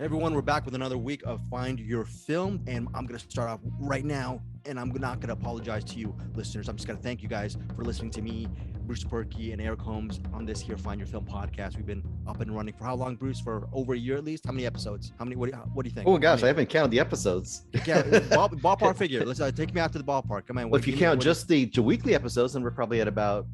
Hey everyone, we're back with another week of Find Your Film, and I'm going to start off right now, and I'm not going to apologize to you listeners. I'm just going to thank you guys for listening to me, Bruce Perky, and Eric Holmes on this here Find Your Film podcast. We've been up and running for how long, Bruce? For over a year at least? How many episodes? How many? What do you think? Oh gosh, I haven't counted the episodes. Yeah, ballpark figure. Let's take me out to the ballpark. Come on. Well, if you count just the weekly episodes, then we're probably at about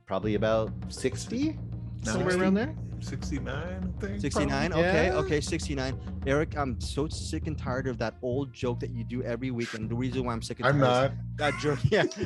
Probably about 60, somewhere around there. 69, I think. 69. Okay, 69. Eric, I'm so sick and tired of that old joke that you do every week, and the reason why I'm sick and tired. I'm not. That joke,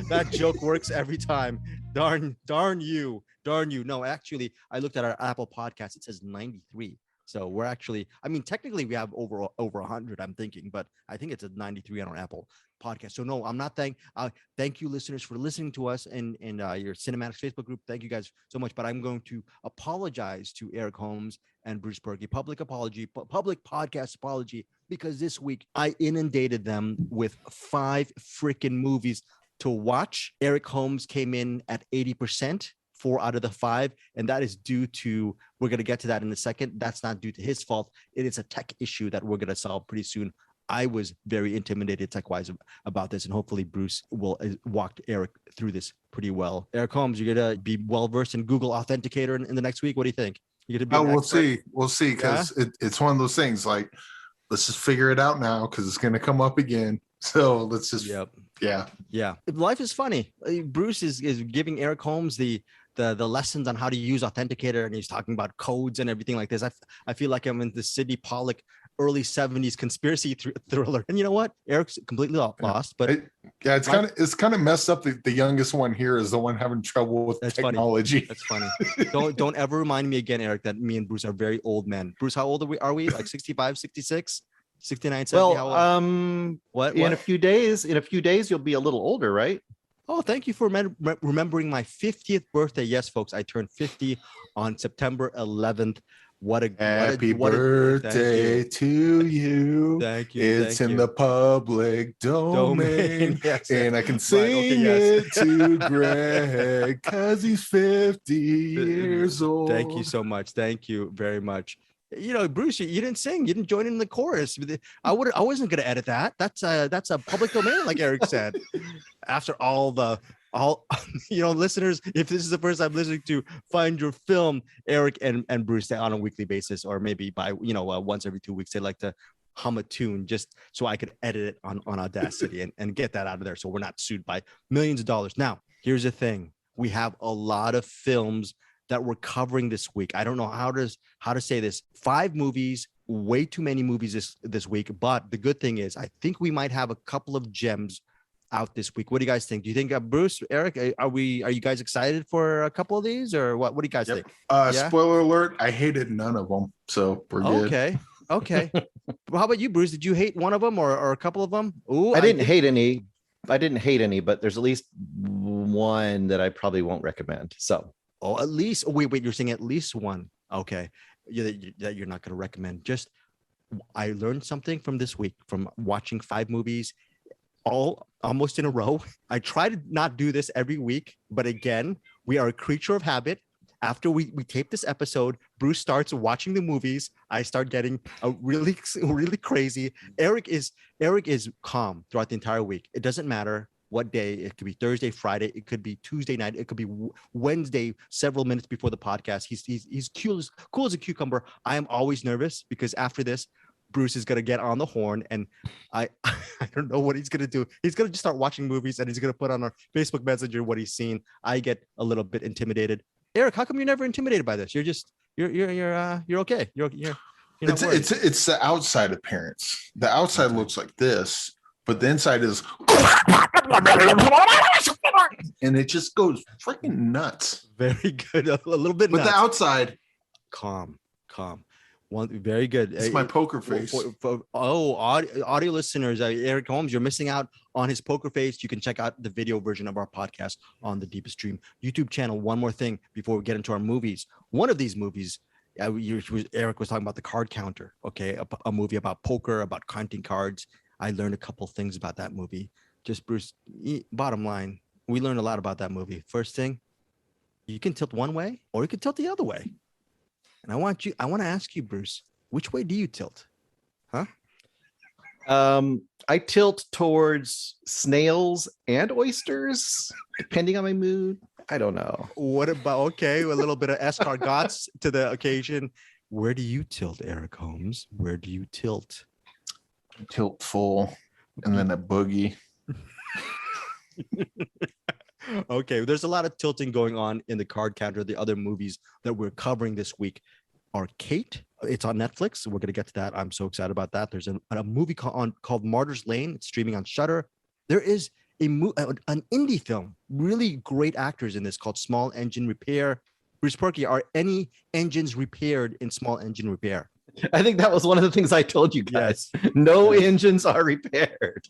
that joke works every time. Darn you. No, actually, I looked at our Apple podcast. It says 93. So we're actually, I mean, technically we have over 100, I'm thinking, but I think it's a 93 on our Apple podcast. So no, I'm not thank you listeners for listening to us and your Cinematics Facebook group. Thank you guys so much. But I'm going to apologize to Eric Holmes and Bruce Perky. Public podcast apology, because this week I inundated them with 5 freaking movies to watch. Eric Holmes came in at 80%. 4 out of the 5, and that is due to, we're going to get to that in a second. That's not due to his fault. It is a tech issue that we're going to solve pretty soon. I was very intimidated tech-wise about this, and hopefully Bruce will walk Eric through this pretty well. Eric Holmes, you're going to be well-versed in Google Authenticator in the next week. What do you think? You're going to be we'll see, because it's one of those things, like, let's just figure it out now, because it's going to come up again. So let's just, yeah. Life is funny. Bruce is giving Eric Holmes the lessons on how to use Authenticator, and he's talking about codes and everything like this. I feel like I'm in the Sidney Pollack early 70s conspiracy thriller. And you know what? Eric's completely lost, but it's kind of messed up. The youngest one here is the one having trouble with technology. That's funny. Don't ever remind me again, Eric, that me and Bruce are very old men. Bruce, how old are we? Like 65, 66? 69, 70? Well, what? In a few days, you'll be a little older, right? Oh, thank you for remembering my 50th birthday. Yes, folks, I turned 50 on September 11th. Happy birthday to you. Thank you. It's in the public domain. Yes, and I can sing it to Greg because he's 50 years old. Thank you so much. Thank you very much. You know, Bruce, you didn't sing. You didn't join in the chorus. I wasn't going to edit that. That's a public domain, like Eric said. After all listeners, if this is the first time listening to Find Your Film, Eric and Bruce, on a weekly basis, or maybe by once every 2 weeks, they like to hum a tune just so I could edit it on Audacity and get that out of there, so we're not sued by millions of dollars. Now, here's the thing: we have a lot of films that we're covering this week. I don't know how to say this. 5 movies, way too many movies this week. But the good thing is, I think we might have a couple of gems out this week. What do you guys think? Do you think, Bruce, Eric, are you guys excited for a couple of these, or what? What do you guys think? Spoiler alert: I hated none of them, so we're good. Okay. How about you, Bruce? Did you hate one of them or a couple of them? Ooh, I didn't hate any. But there's at least one that I probably won't recommend. So. Oh, at least. Oh, wait. You're saying at least one. Okay. That you're not going to recommend. Just, I learned something from this week from watching 5 movies all almost in a row. I try to not do this every week, but again, we are a creature of habit. After we tape this episode, Bruce starts watching the movies. I start getting really, really crazy. Eric is calm throughout the entire week. It doesn't matter what day. It could be Thursday, Friday. It could be Tuesday night. It could be Wednesday, several minutes before the podcast. He's cool as a cucumber. I am always nervous because after this, Bruce is going to get on the horn, and I don't know what he's going to do. He's going to just start watching movies, and he's going to put on our Facebook Messenger what he's seen. I get a little bit intimidated. Eric, how come you're never intimidated by this? You're okay. It's the outside appearance. The outside looks like this, but the inside is, and it just goes freaking nuts. Very good. A little bit but nuts. The outside, calm. One, very good. It's my poker face. Audio listeners, Eric Holmes, you're missing out on his poker face. You can check out the video version of our podcast on the Deepest Dream YouTube channel. One more thing before we get into our movies. One of these movies, Eric was talking about The Card Counter. Okay, a movie about poker, about counting cards. I learned a couple things about that movie. Just Bruce, bottom line, we learned a lot about that movie. First thing, you can tilt one way or you can tilt the other way. And I want to ask you, Bruce, which way do you tilt? I tilt towards snails and oysters, depending on my mood. I don't know. What about, okay, a little bit of escargots to the occasion. Where do you tilt, Eric Holmes? Where do you tilt? Tilt full and then a boogie. Okay, there's a lot of tilting going on in the card counter. The other movies that we're covering this week are Kate. It's on Netflix. We're going to get to that. I'm so excited about that. There's a movie called Martyrs Lane. It's streaming on Shudder. There is an indie film, really great actors in this, called Small Engine Repair. Bruce Perky, are any engines repaired in Small Engine Repair? I think that was one of the things I told you guys. Yes. No engines are repaired.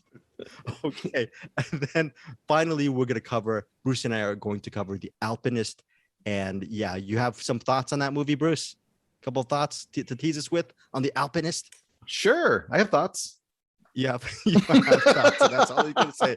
Okay. And then finally, Bruce and I are going to cover The Alpinist. And yeah, you have some thoughts on that movie, Bruce? A couple of thoughts to tease us with on The Alpinist? Sure. I have thoughts. Yeah, you have thoughts. So that's all you can say.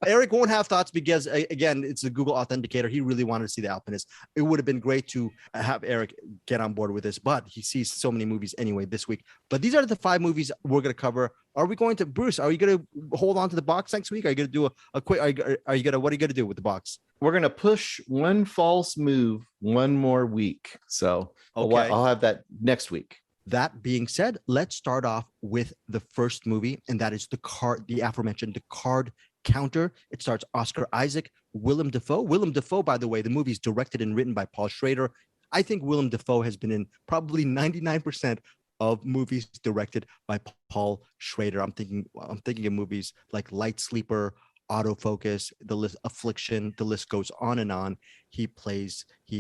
Eric won't have thoughts because, again, it's a Google Authenticator. He really wanted to see The Alpinist. It would have been great to have Eric get on board with this, but he sees so many movies anyway this week. But these are the 5 movies we're going to cover. Are we going to, Bruce, are you going to hold on to the box next week? Are you going to do a quick, what are you going to do with the box? We're going to push one false move one more week. So okay. I'll have that next week. That being said, let's start off with the first movie, and that is the aforementioned The Card Counter. It stars Oscar Isaac, Willem Dafoe. Willem Dafoe, by the way, the movie is directed and written by Paul Schrader. I think Willem Dafoe has been in probably 99% of movies directed by Paul Schrader. I'm thinking of movies like Light Sleeper, Autofocus, The List, Affliction, the list goes on and on. He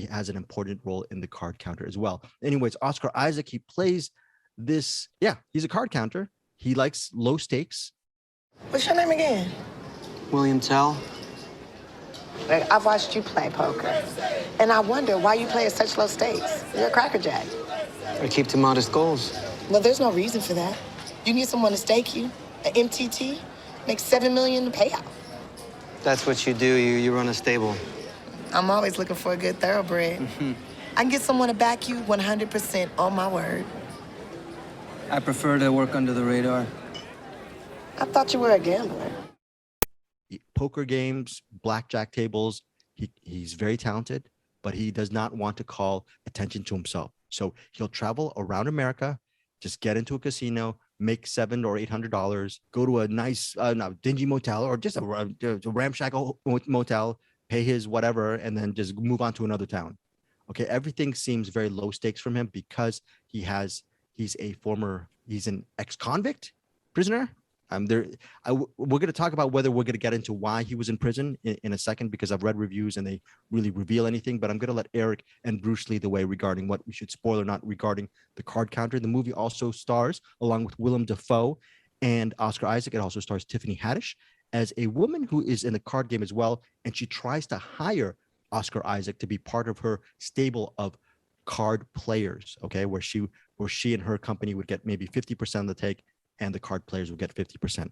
has an important role in The Card Counter as well. Anyways, Oscar Isaac, he plays this, he's a card counter. He likes low stakes. What's your name again? William Tell. I've watched you play poker, and I wonder why you play at such low stakes. You're a crackerjack. I keep to modest goals. Well, there's no reason for that. You need someone to stake you, an MTT, make $7 million to payout. That's what you do. You run a stable. I'm always looking for a good thoroughbred. Mm-hmm. I can get someone to back you 100% on my word. I prefer to work under the radar. I thought you were a gambler. Poker games, blackjack tables. He's very talented, but he does not want to call attention to himself. So he'll travel around America, just get into a casino, make $700 or $800, go to a nice, dingy motel or just a ramshackle motel, pay his whatever, and then just move on to another town. Okay, everything seems very low stakes from him because he's an ex-convict prisoner. We're going to talk about whether we're going to get into why he was in prison in a second, because I've read reviews and they really reveal anything, but I'm going to let Eric and Bruce lead the way regarding what we should spoil or not regarding The Card Counter. The movie also stars, along with Willem Dafoe and Oscar Isaac, it also stars Tiffany Haddish as a woman who is in the card game as well, and she tries to hire Oscar Isaac to be part of her stable of card players, okay, where she and her company would get maybe 50% of the take, and the card players will get 50%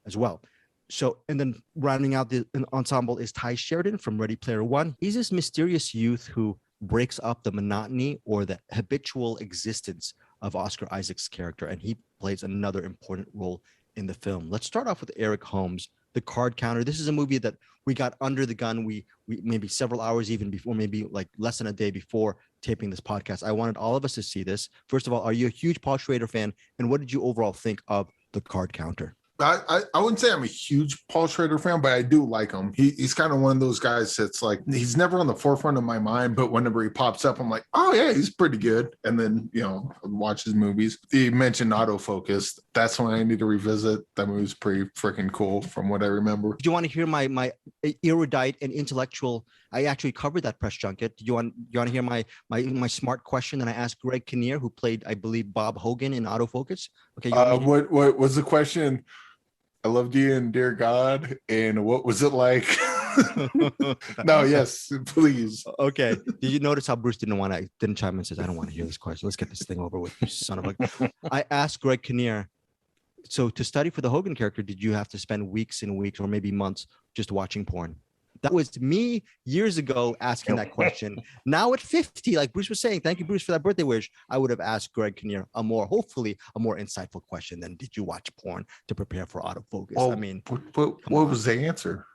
as well. So, and then rounding out the ensemble is Ty Sheridan from Ready Player One. He's this mysterious youth who breaks up the monotony or the habitual existence of Oscar Isaac's character, and he plays another important role in the film. Let's start off with Eric Holmes, The Card Counter. This is a movie that we got under the gun. We maybe several hours even before, maybe like less than a day before taping this podcast. I wanted all of us to see this. First of all, are you a huge Paul Schrader fan? And what did you overall think of The Card Counter? I wouldn't say I'm a huge Paul Schrader fan, but I do like him. He's kind of one of those guys that's like, he's never on the forefront of my mind, but whenever he pops up, I'm like, oh yeah, he's pretty good. And then, watch his movies. He mentioned Autofocus. That's when I need to revisit. That movie's pretty freaking cool from what I remember. Do you want to hear my erudite and intellectual? I actually covered that press junket. Do you want to hear my smart question that I asked Greg Kinnear, who played, I believe, Bob Hogan in Autofocus? Okay. What was the question? I loved you and dear God. And what was it like? No, yes, please. Okay. Did you notice how Bruce didn't chime in and says, I don't want to hear this question. Let's get this thing over with, you son of a. I asked Greg Kinnear, so to study for the Hogan character, did you have to spend weeks and weeks or maybe months just watching porn? That was me years ago asking that question. Now at 50, like Bruce was saying, thank you, Bruce, for that birthday wish. I would have asked Greg Kinnear hopefully a more insightful question than did you watch porn to prepare for autofocus? Oh, I mean, what was the answer?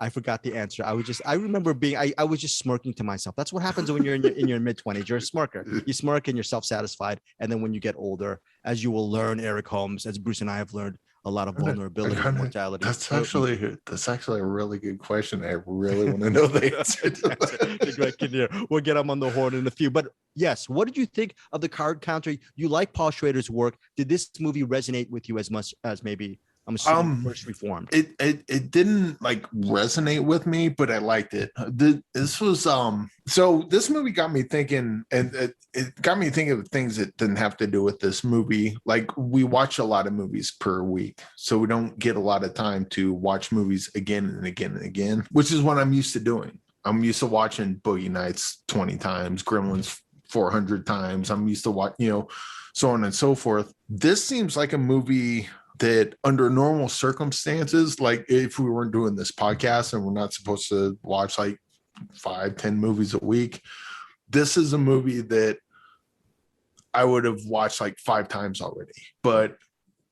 I forgot the answer. I remember being, I was just smirking to myself. That's what happens when you're in your mid-20s. You're a smirker. You smirk and you're self-satisfied. And then when you get older, as you will learn, Eric Holmes, as Bruce and I have learned, a lot of vulnerability and mortality. That's actually a really good question. I really want to know the answer to that. Greg Kinnear. We'll get him on the horn in a few. But yes, what did you think of the card counter? You like Paul Schrader's work. Did this movie resonate with you as much as maybe I'm assuming First Reformed? It didn't like resonate with me, but I liked it. This was so this movie got me thinking, and it got me thinking of things that didn't have to do with this movie. Like we watch a lot of movies per week, so we don't get a lot of time to watch movies again and again and again, which is what I'm used to doing. I'm used to watching Boogie Nights 20 times, Gremlins 400 times. I'm used to watch, so on and so forth. This seems like a movie that under normal circumstances, like if we weren't doing this podcast and we're not supposed to watch like 5-10 movies a week, this is a movie that I would have watched like 5 times already. But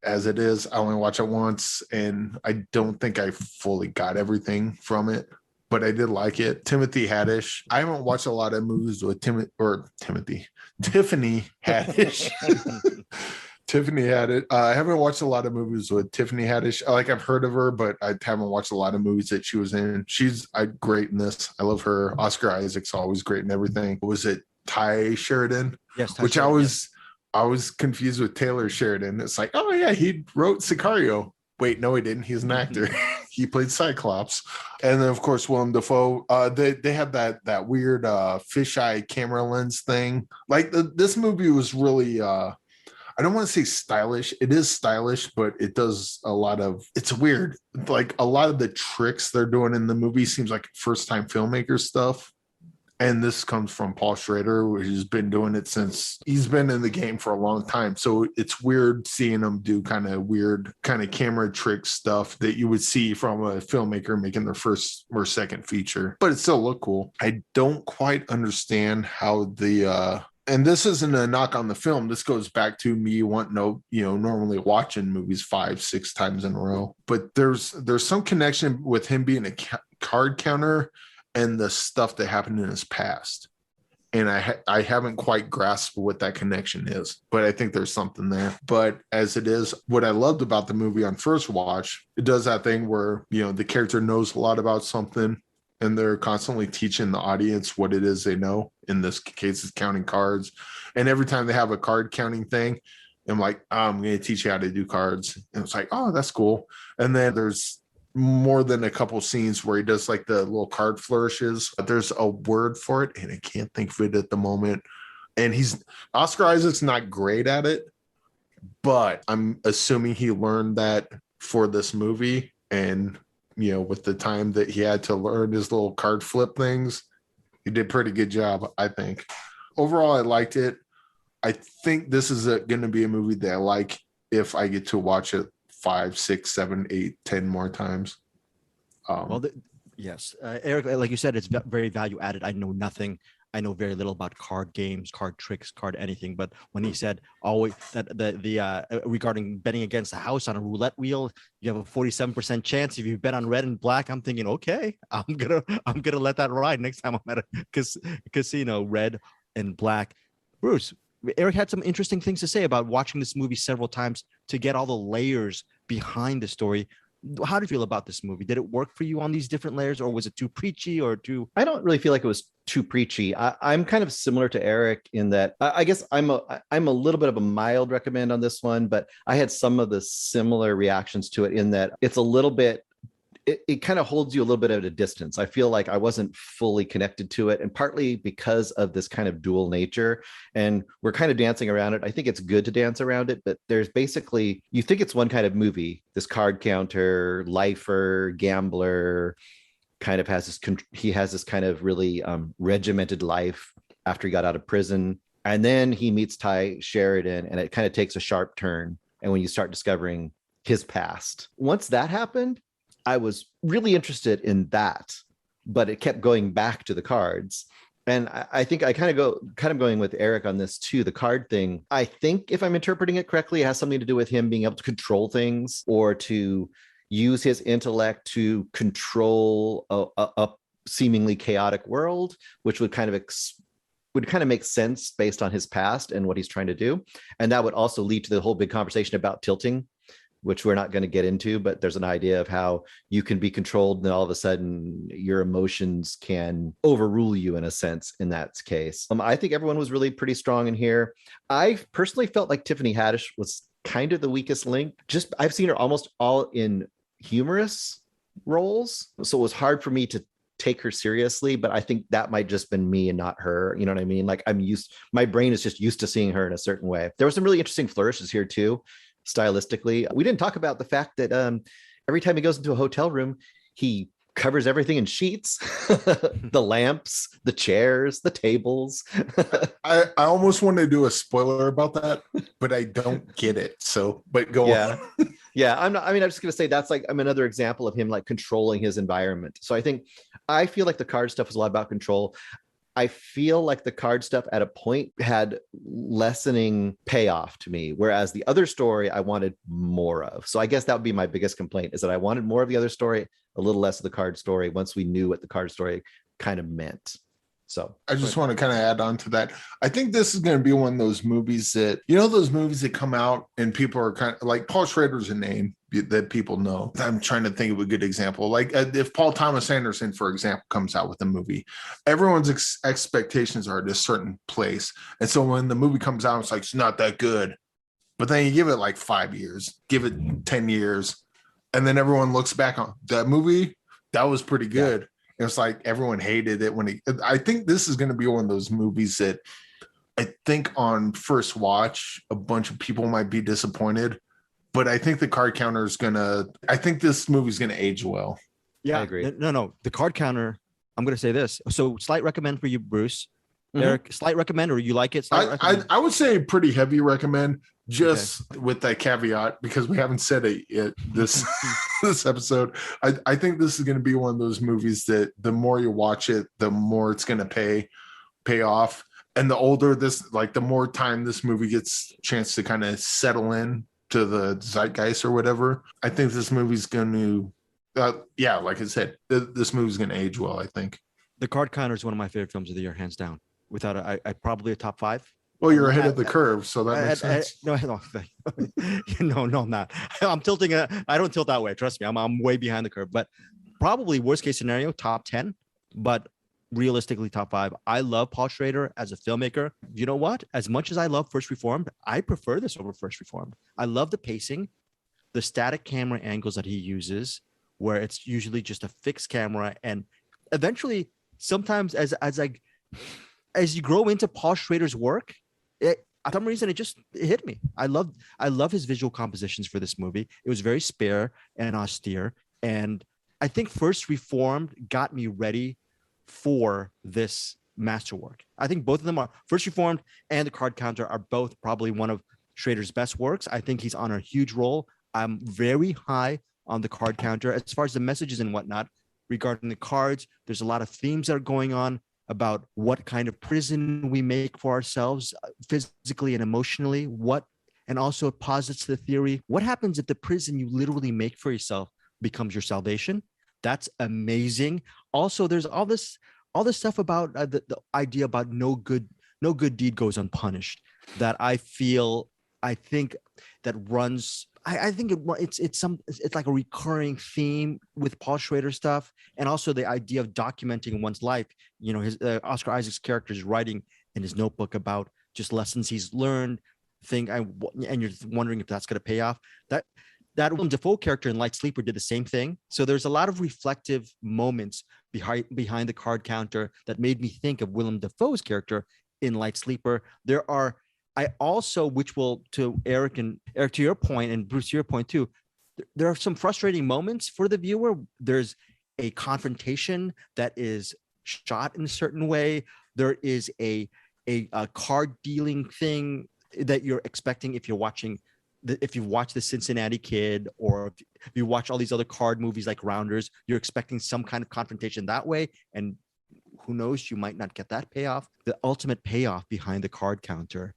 as it is, I only watch it once, and I don't think I fully got everything from it, but I did like it. Timothy Haddish. I haven't watched a lot of movies with Tiffany Haddish. Tiffany Haddish. I haven't watched a lot of movies with Tiffany Haddish. I've heard of her, but I haven't watched a lot of movies that she was in. She's great in this. I love her. Oscar Isaac's always great in everything. Was it Ty Sheridan? Yes. Which I was confused with Taylor Sheridan. It's like, oh yeah, he wrote Sicario. Wait, no, he didn't. He's an actor. He played Cyclops. And then of course Willem Dafoe. They had that weird fisheye camera lens thing. Like this movie was really I don't want to say stylish. It is stylish, but it does it's weird. Like a lot of the tricks they're doing in the movie seems like first time filmmaker stuff. And this comes from Paul Schrader, who's been doing it since he's been in the game for a long time. So it's weird seeing him do kind of weird kind of camera trick stuff that you would see from a filmmaker making their first or second feature, but it still looked cool. I don't quite understand how and this isn't a knock on the film. This goes back to me wanting to, normally watching movies 5-6 times in a row. But there's some connection with him being a card counter and the stuff that happened in his past. And I haven't quite grasped what that connection is, but I think there's something there. But as it is, what I loved about the movie on first watch, it does that thing where, the character knows a lot about something, and they're constantly teaching the audience what it is they know. In this case, it's counting cards. And every time they have a card counting thing, I'm like, I'm going to teach you how to do cards. And it's like, oh, that's cool. And then there's more than a couple scenes where he does like the little card flourishes. There's a word for it, and I can't think of it at the moment. And Oscar Isaac's not great at it, but I'm assuming he learned that for this movie. And with the time that he had to learn his little card flip things, he did a pretty good job, I think. Overall, I liked it. I think this is going to be a movie that I like if I get to watch it 5, 6, 7, 8, 10 more times. Yes, Eric, like you said, it's very value added. I know nothing. I know very little about card games, card tricks, card anything. But when he said always that the regarding betting against a house on a roulette wheel, you have a 47% chance if you bet on red and black. I'm thinking, okay, I'm gonna let that ride next time I'm at a casino, red and black. Bruce, Eric had some interesting things to say about watching this movie several times to get all the layers behind the story. How do you feel about this movie? Did it work for you on these different layers, or was it too preachy or too? I don't really feel like it was too preachy. I'm kind of similar to Eric in that I guess I'm a little bit of a mild recommend on this one, but I had some of the similar reactions to it in that it's a little bit, it kind of holds you a little bit at a distance. I feel like I wasn't fully connected to it, and partly because of this kind of dual nature, and we're kind of dancing around it. I think it's good to dance around it, but there's basically, you think it's one kind of movie, this card counter, lifer, gambler, kind of has this kind of really regimented life after he got out of prison. And then he meets Ty Sheridan, and it kind of takes a sharp turn. And when you start discovering his past, once that happened, I was really interested in that. but it kept going back to the cards. And I think I kind of going with Eric on this too. The card thing, I think if I'm interpreting it correctly, it has something to do with him being able to control things or to use his intellect to control a seemingly chaotic world, which would kind of make sense based on his past and what he's trying to do. And that would also lead to the whole big conversation about tilting, which we're not going to get into, but there's an idea of how you can be controlled and all of a sudden your emotions can overrule you in a sense in that case. I think everyone was really pretty strong in here. I personally felt like Tiffany Haddish was kind of the weakest link. Just I've seen her almost all in humorous roles. So it was hard for me to take her seriously, but I think that might just been me and not her. You know what I mean? Like my brain is just used to seeing her in a certain way. There were some really interesting flourishes here too. Stylistically, we didn't talk about the fact that every time he goes into a hotel room, he covers everything in sheets. The lamps, the chairs, the tables. I almost want to do a spoiler about that, but I don't get it. So, but go on. Yeah, I'm just gonna say that's like another example of him like controlling his environment. So I feel like the card stuff was a lot about control. I feel like the card stuff at a point had lessening payoff to me, whereas the other story I wanted more of. So I guess that would be my biggest complaint, is that I wanted more of the other story, a little less of the card story once we knew what the card story kind of meant. So I just want to kind of add on to that. I think this is going to be one of those movies that, those movies that come out and people are kind of like, Paul Schrader's a name that people know. I'm trying to think of a good example. Like if Paul Thomas Anderson, for example, comes out with a movie, everyone's expectations are at a certain place. And so when the movie comes out, it's like, it's not that good. But then you give it like 5 years, give it 10 years. And then everyone looks back on that movie. That was pretty good. Yeah. It's like everyone hated it I think this is going to be one of those movies that I think on first watch, a bunch of people might be disappointed, but I think the card counter is I think this movie's going to age well. Yeah, I agree. No. The card counter, I'm going to say this. So slight recommend for you, Bruce. Mm-hmm. Eric, slight recommend, or you like it? I would say pretty heavy recommend, just with that caveat, because we haven't said it this episode. I think this is going to be one of those movies that the more you watch it, the more it's going to pay off. And the older the more time this movie gets a chance to kind of settle in to the zeitgeist or whatever, I think this movie's going to, like I said, this movie's going to age well, I think. The Card Counter is one of my favorite films of the year, hands down. Without I probably a top 5. Well, you're ahead of the curve, so that makes sense. No, I'm not. I'm tilting. I don't tilt that way. Trust me, I'm way behind the curve. But probably worst case scenario, top 10. But realistically, top 5. I love Paul Schrader as a filmmaker. You know what? As much as I love First Reformed, I prefer this over First Reformed. I love the pacing, the static camera angles that he uses, where it's usually just a fixed camera, and eventually, sometimes as you grow into Paul Schrader's work, for some reason it hit me. I love his visual compositions for this movie. It was very spare and austere, and I think First Reformed got me ready for this masterwork. I think both of them are, First Reformed and The Card Counter are both probably one of Schrader's best works. I think he's on a huge role. I'm very high on The Card Counter as far as the messages and whatnot regarding the cards. There's a lot of themes that are going on about what kind of prison we make for ourselves physically and emotionally, and also it posits the theory, what happens if the prison you literally make for yourself becomes your salvation? That's amazing. Also, there's all this stuff about the idea about no good deed goes unpunished that I think that runs. I think it's like a recurring theme with Paul Schrader stuff, and also the idea of documenting one's life. His Oscar Isaac's character is writing in his notebook about just lessons he's learned. And you're wondering if that's going to pay off. That Willem Dafoe character in Light Sleeper did the same thing. So there's a lot of reflective moments behind the Card Counter that made me think of Willem Dafoe's character in Light Sleeper. I also, which will, to Eric, to your point, and Bruce, to your point too, there are some frustrating moments for the viewer. There's a confrontation that is shot in a certain way. There is a card dealing thing that you're expecting if you're watching if you watch the Cincinnati Kid, or if you watch all these other card movies like Rounders, you're expecting some kind of confrontation that way. And who knows, you might not get that payoff. The ultimate payoff behind the card counter,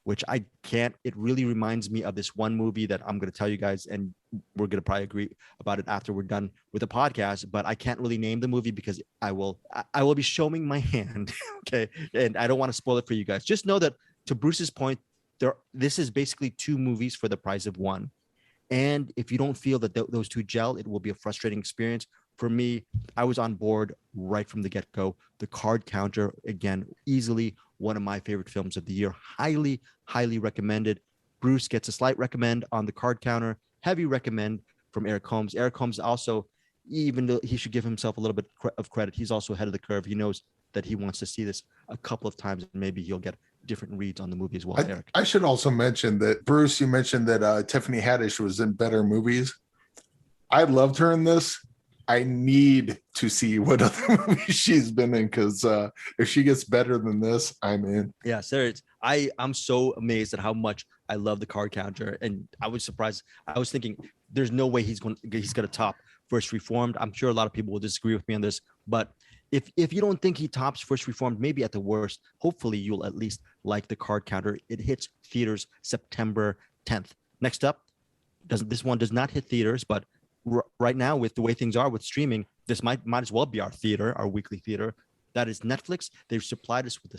which I can't, it really reminds me of this one movie that I'm going to tell you guys, and we're going to probably agree about it after we're done with the podcast, but I can't really name the movie because I will be showing my hand. Okay. And I don't want to spoil it for you guys. Just know that, to Bruce's point, this is basically two movies for the price of one. And if you don't feel that those two gel, it will be a frustrating experience. For me, I was on board right from the get-go. The Card Counter, again, easily one of my favorite films of the year. Highly, highly recommended. Bruce gets a slight recommend on The Card Counter. Heavy recommend from Eric Holmes. Eric Holmes also, even though he should give himself a little bit of credit, he's also ahead of the curve. He knows that he wants to see this a couple of times, and maybe he'll get different reads on the movie as well. Eric, I should also mention that, Bruce, you mentioned that Tiffany Haddish was in better movies. I loved her in this. I need to see what other movies she's been in, because if she gets better than this, I'm in. Yeah, serious. I'm so amazed at how much I love The Card Counter, and I was surprised. I was thinking there's no way he's going to top First Reformed. I'm sure a lot of people will disagree with me on this, but if you don't think he tops First Reformed, maybe at the worst, hopefully you'll at least like The Card Counter. It hits theaters September 10th. Next up, this one does not hit theaters, but right now, with the way things are with streaming, this might as well be our theater, our weekly theater. That is Netflix. They've supplied us with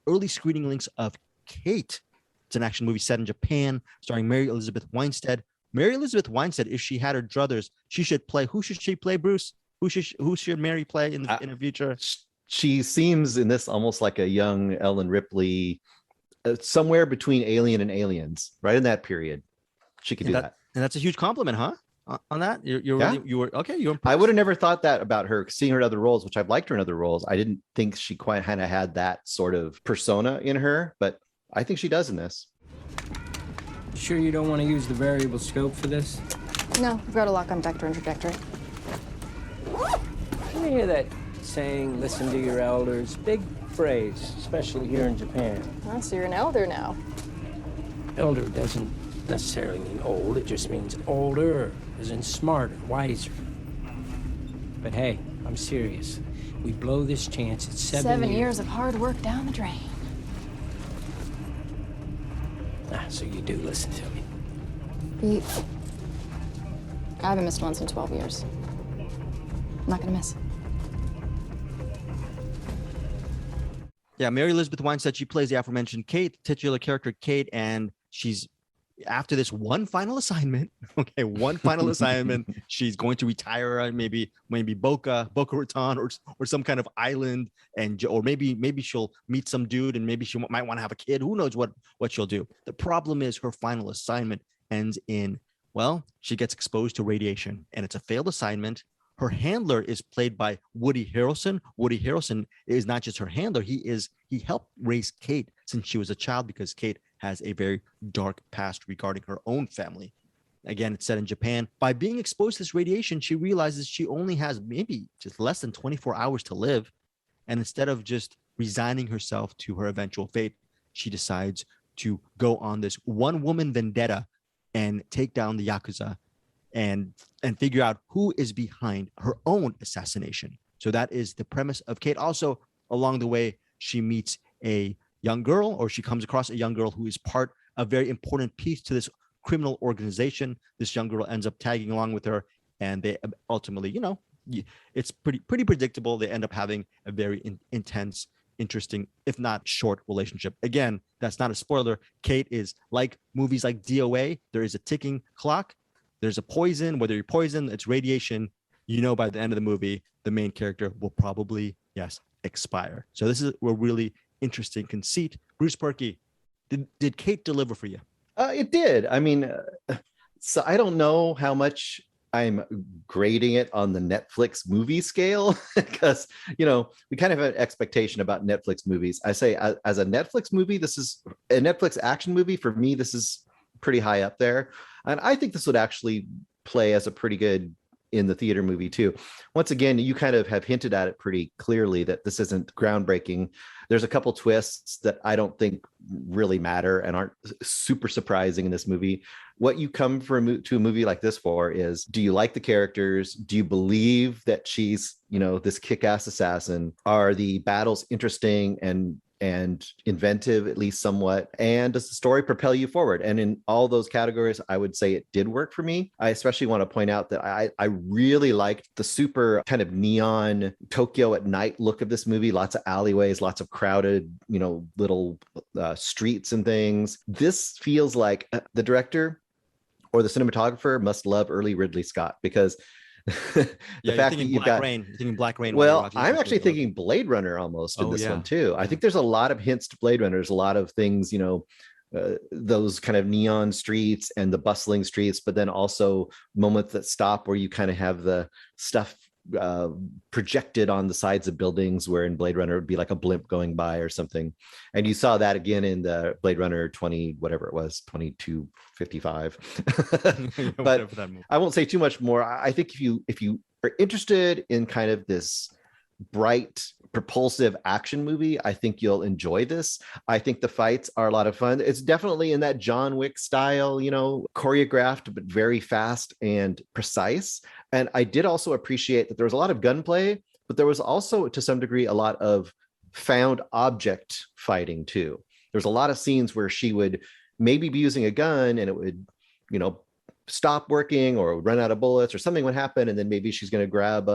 early screening links of Kate. It's an action movie set in Japan, starring Mary Elizabeth Winstead. Mary Elizabeth Winstead, if she had her druthers, she should play. Who should she play, Bruce? Who should Mary play in the future? She seems in this almost like a young Ellen Ripley, somewhere between Alien and Aliens, right in that period. She could do that. And that's a huge compliment, huh? On that, you were okay. You're impressed. I would have never thought that about her, seeing her in other roles, which I've liked her in other roles. I didn't think she quite kind of had that sort of persona in her, but I think she does in this. Sure you don't want to use the variable scope for this? No, we've got a lock on vector and trajectory. You hear that saying, listen to your elders? Big phrase, especially here in Japan. Oh, so you're an elder now. Elder doesn't necessarily mean old, it just means older, as in smarter, wiser. But hey, I'm serious. We blow this chance at 7 years of hard work down the drain. So you do listen to me. I haven't missed once in 12 years. I'm not gonna miss. Yeah, Mary Elizabeth Winstead, she plays the aforementioned Kate, titular character Kate, and she's, after this one final assignment, she's going to retire, maybe Boca Raton or some kind of island, or maybe she'll meet some dude, and maybe she might want to have a kid. Who knows what she'll do? The problem is her final assignment ends in, well, she gets exposed to radiation, and it's a failed assignment. Her handler is played by Woody Harrelson. Woody Harrelson is not just her handler; he helped raise Kate since she was a child, because Kate has a very dark past regarding her own family. Again, it's set in Japan. By being exposed to this radiation, she realizes she only has maybe just less than 24 hours to live. And instead of just resigning herself to her eventual fate, she decides to go on this one-woman vendetta and take down the Yakuza and figure out who is behind her own assassination. So that is the premise of Kate. Also, along the way, she meets a young girl, or she comes across a young girl who is a very important piece to this criminal organization. This young girl ends up tagging along with her, and they ultimately, it's pretty predictable. They end up having a very intense, interesting, if not short, relationship. Again, that's not a spoiler. Kate is like movies like DOA. There is a ticking clock. There's a poison. Whether you're poisoned, it's radiation. By the end of the movie, the main character will probably, expire. So this is a really interesting conceit. Bruce Perky, did Kate deliver for you? It did. I mean, so I don't know how much I'm grading it on the Netflix movie scale, because, we kind of have an expectation about Netflix movies. I say as a Netflix movie, this is a Netflix action movie. For me, this is pretty high up there. And I think this would actually play as a pretty good in the theater movie too. Once again, you kind of have hinted at it pretty clearly that this isn't groundbreaking. There's a couple twists that I don't think really matter and aren't super surprising in this movie. What you come to a movie like this for is, do you like the characters? Do you believe that she's, this kick-ass assassin? Are the battles interesting and inventive, at least somewhat? And does the story propel you forward? And in all those categories, I would say it did work for me. I especially want to point out that I really liked the super kind of neon Tokyo at night look of this movie. Lots of alleyways, lots of crowded, little streets and things. This feels like the director or the cinematographer must love early Ridley Scott, because the fact that you've got Rain. You're thinking Black Rain. Well, I'm actually thinking Blade Runner almost in this one too. I think there's a lot of hints to Blade Runner. There's a lot of things, those kind of neon streets and the bustling streets, but then also moments that stop where you kind of have the stuff projected on the sides of buildings, where in Blade Runner it would be like a blimp going by or something. And you saw that again in the Blade Runner 2255. But I won't say too much more. I think if you are interested in kind of this bright, propulsive action movie, I think you'll enjoy this. I think the fights are a lot of fun. It's definitely in that John Wick style, choreographed, but very fast and precise. And I did also appreciate that there was a lot of gunplay, but there was also, to some degree, a lot of found object fighting too. There's a lot of scenes where she would maybe be using a gun and it would, stop working or run out of bullets or something would happen, and then maybe she's going to grab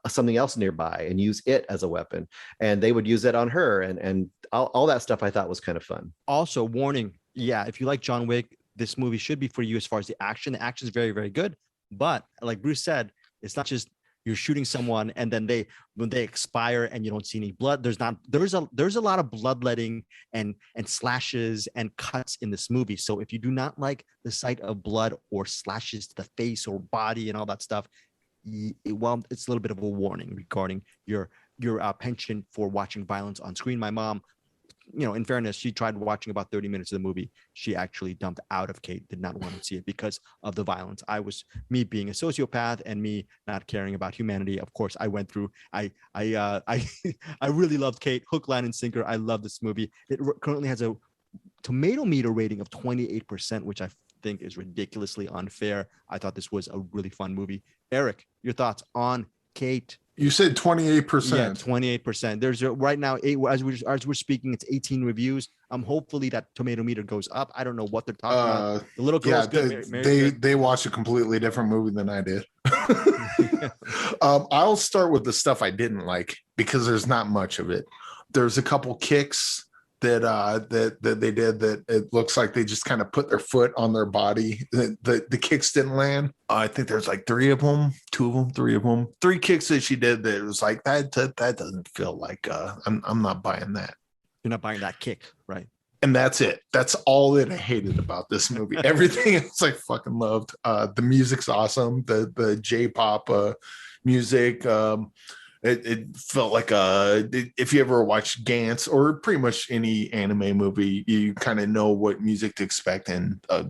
something else nearby and use it as a weapon, and they would use it on her, and all that stuff I thought was kind of fun. Also, warning, if you like John Wick, this movie should be for you as far as the action. The action is very, very good, but like Bruce said, it's not just you're shooting someone and then when they expire and you don't see any blood. There's a lot of bloodletting and slashes and cuts in this movie. So if you do not like the sight of blood or slashes to the face or body and all that stuff, it's a little bit of a warning regarding your penchant for watching violence on screen. My mom, in fairness, she tried watching about 30 minutes of the movie. She actually dumped out of Kate, did not want to see it because of the violence. Me being a sociopath and me not caring about humanity. Of course, I went through, I really loved Kate, hook, line, and sinker. I love this movie. It currently has a tomato meter rating of 28%, which I think is ridiculously unfair. I thought this was a really fun movie. Eric, your thoughts on Kate? You said 28%. Yeah, 28%. There's right now, as we're speaking, it's 18 reviews. Hopefully that tomato meter goes up. I don't know what they're talking about. The little girl's good. They watched a completely different movie than I did. I'll start with the stuff I didn't like, because there's not much of it. There's a couple kicks that they did that it looks like they just kind of put their foot on their body. The kicks didn't land. I think there's like three kicks that she did that it was like that doesn't feel like I'm not buying that. You're not buying that kick, right? And that's it. That's all that I hated about this movie. Everything else I fucking loved. The music's awesome. The J-pop music. It felt like if you ever watch Gantz or pretty much any anime movie, you kind of know what music to expect. And I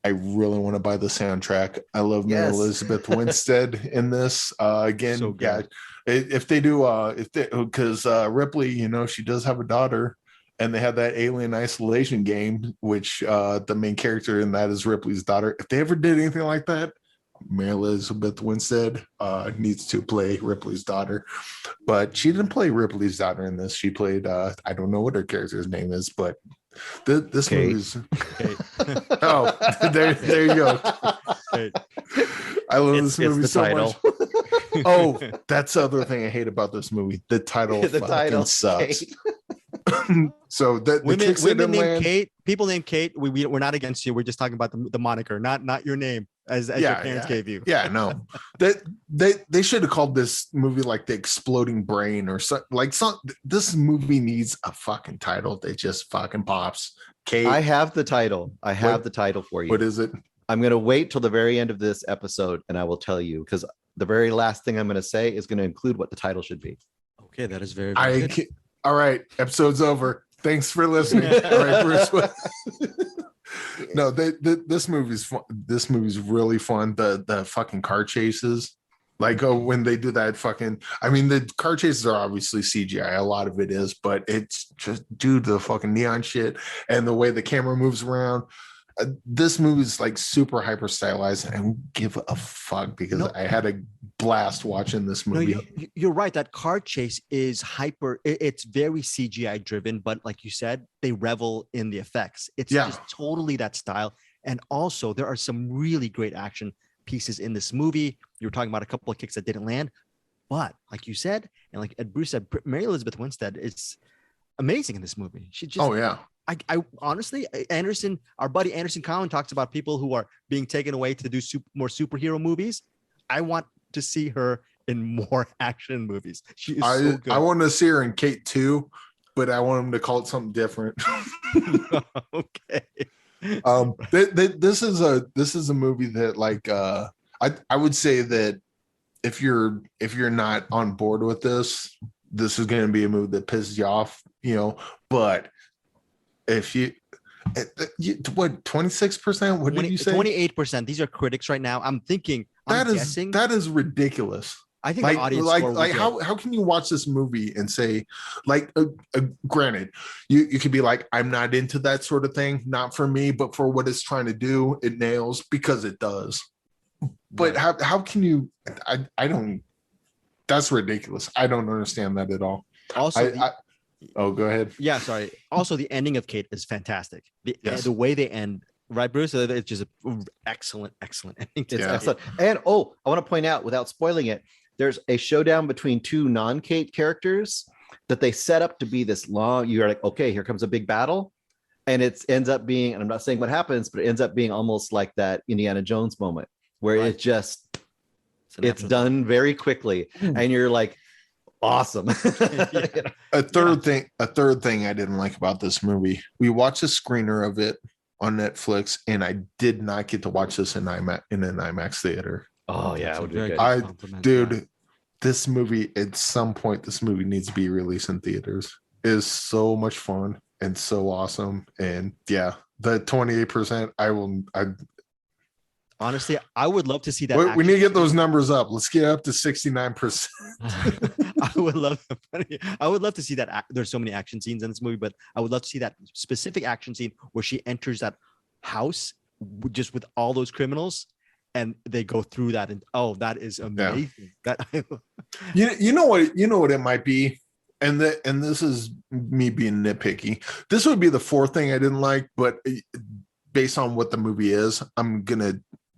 really want to buy the soundtrack. I love Mary Elizabeth Winstead in this. Again, so if they do, because Ripley, she does have a daughter, and they have that Alien Isolation game, which the main character in that is Ripley's daughter. If they ever did anything like that, Mary Elizabeth Winstead needs to play Ripley's daughter, but she didn't play Ripley's daughter in this. She played I don't know what her character's name is, but this movie's oh, there you go. I love this movie so much. Oh, that's the other thing I hate about this movie. The title fucking sucks. So women named Kate, people named Kate, we're not against you. We're just talking about the moniker, not your name as your parents gave you. Yeah, no. They should have called this movie like The Exploding Brain or something. This movie needs a fucking title that just fucking pops. Kate. I have the title. The title for you. What is it? I'm going to wait till the very end of this episode and I will tell you, because the very last thing I'm going to say is going to include what the title should be. Okay, that is very, very good. All right, episode's over. Thanks for listening. All right, Bruce. No, this movie's fun. This movie's really fun. The fucking car chases Like when they do that fucking, I mean, the car chases are obviously CGI. A lot of it is, but it's just due to the fucking neon shit and the way the camera moves around. This movie is like super hyper stylized, and I don't give a fuck because No. I had a blast watching this No, movie. you're right. That car chase is hyper. It's very CGI driven, but like you said, they revel in the effects. It's Yeah. just totally that style. And also, there are some really great action pieces in this movie. You were talking about a couple of kicks that didn't land, but like you said, and like Ed Bruce said, Mary Elizabeth Winstead is amazing in this movie. She just, Oh yeah, I honestly, Anderson, our buddy Anderson Cowan talks about people who are being taken away to do more superhero movies. I want to see her in more action movies. She is so good. I want to see her in Kate 2, but I want them to call it something different. Okay. This is a movie that like I would say that if you're not on board with this is going to be a movie that pisses you off, you know. But if you what 26%? What did you say? 28%. These are critics right now. I'm guessing that is ridiculous. I think the audience score was good. how can you watch this movie and say like granted you could be like, I'm not into that sort of thing, not for me, but for what it's trying to do, it nails, because it does. But Right. how can you, I don't, that's ridiculous. I don't understand that at all. Also, Go ahead. yeah, sorry. Also, the ending of Kate is fantastic. Yes. The way they end, right, Bruce? It's just an excellent ending. It's Yeah. excellent. And I want to point out, without spoiling it, there's a showdown between two non-Kate characters that they set up to be this long. You're like, okay, here comes a big battle. And it ends up being, and I'm not saying what happens, but it ends up being almost like that Indiana Jones moment where Right. it just, an it's episode. done very quickly. And you're like, awesome. Yeah. A third thing I didn't like about this movie, we watched a screener of it on Netflix, and I did not get to watch this in an IMAX theater. Oh yeah, That's it a would be very good. good compliment, Dude, yeah. this movie, at some point, this movie needs to be released in theaters. It is so much fun and so awesome. And yeah, the 28%, Honestly, I would love to see that. we need to get those numbers up. Let's get up to 69%. I would love to see that. There's so many action scenes in this movie, but I would love to see that specific action scene where she enters that house just with all those criminals, and they go through that. And that is amazing. That You know what it might be, and this is me being nitpicky. This would be the fourth thing I didn't like, but based on what the movie is,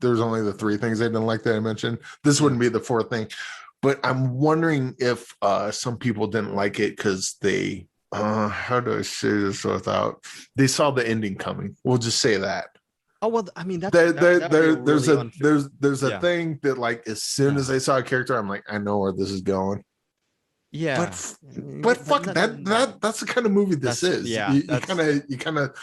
there's only the three things I didn't like that I mentioned. This wouldn't be the fourth thing, but I'm wondering if some people didn't like it because they how do I say this without, they saw the ending coming. We'll just say that. Oh well, I mean there's a Yeah. thing that, like, as soon as I saw a character, I'm like, I know where this is going. Yeah, But fuck that's the kind of movie this is. Yeah, you kind of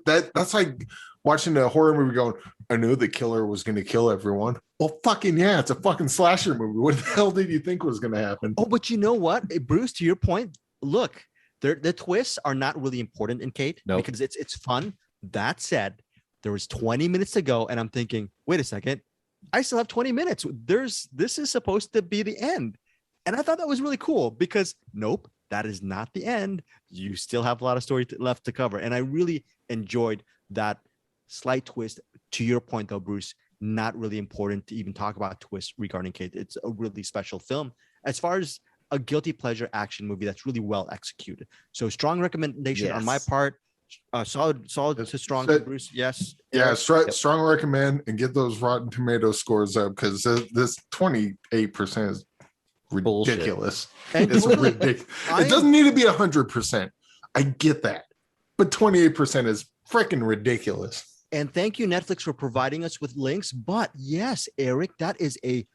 that's like watching a horror movie going, I knew the killer was going to kill everyone. Well, fucking yeah, it's a fucking slasher movie. What the hell did you think was going to happen? Oh, but you know what, Bruce? To your point, look, the twists are not really important in Kate because it's fun. That said, there was 20 minutes to go, and I'm thinking, wait a second, I still have 20 minutes. This is supposed to be the end. And I thought that was really cool because nope, that is not the end. You still have a lot of story left to cover. And I really enjoyed that slight twist. To your point though, Bruce, not really important to even talk about twists regarding Kate. It's a really special film as far as a guilty pleasure action movie that's really well executed. So strong recommendation on my part. Solid to strong to Bruce. Yes. Yeah, strong recommend, and get those Rotten Tomato scores up, because this 28% is ridiculous. It's ridiculous. It doesn't need to be 100%. I get that, but 28% is freaking ridiculous. And thank you, Netflix, for providing us with links. But yes, Eric, that is a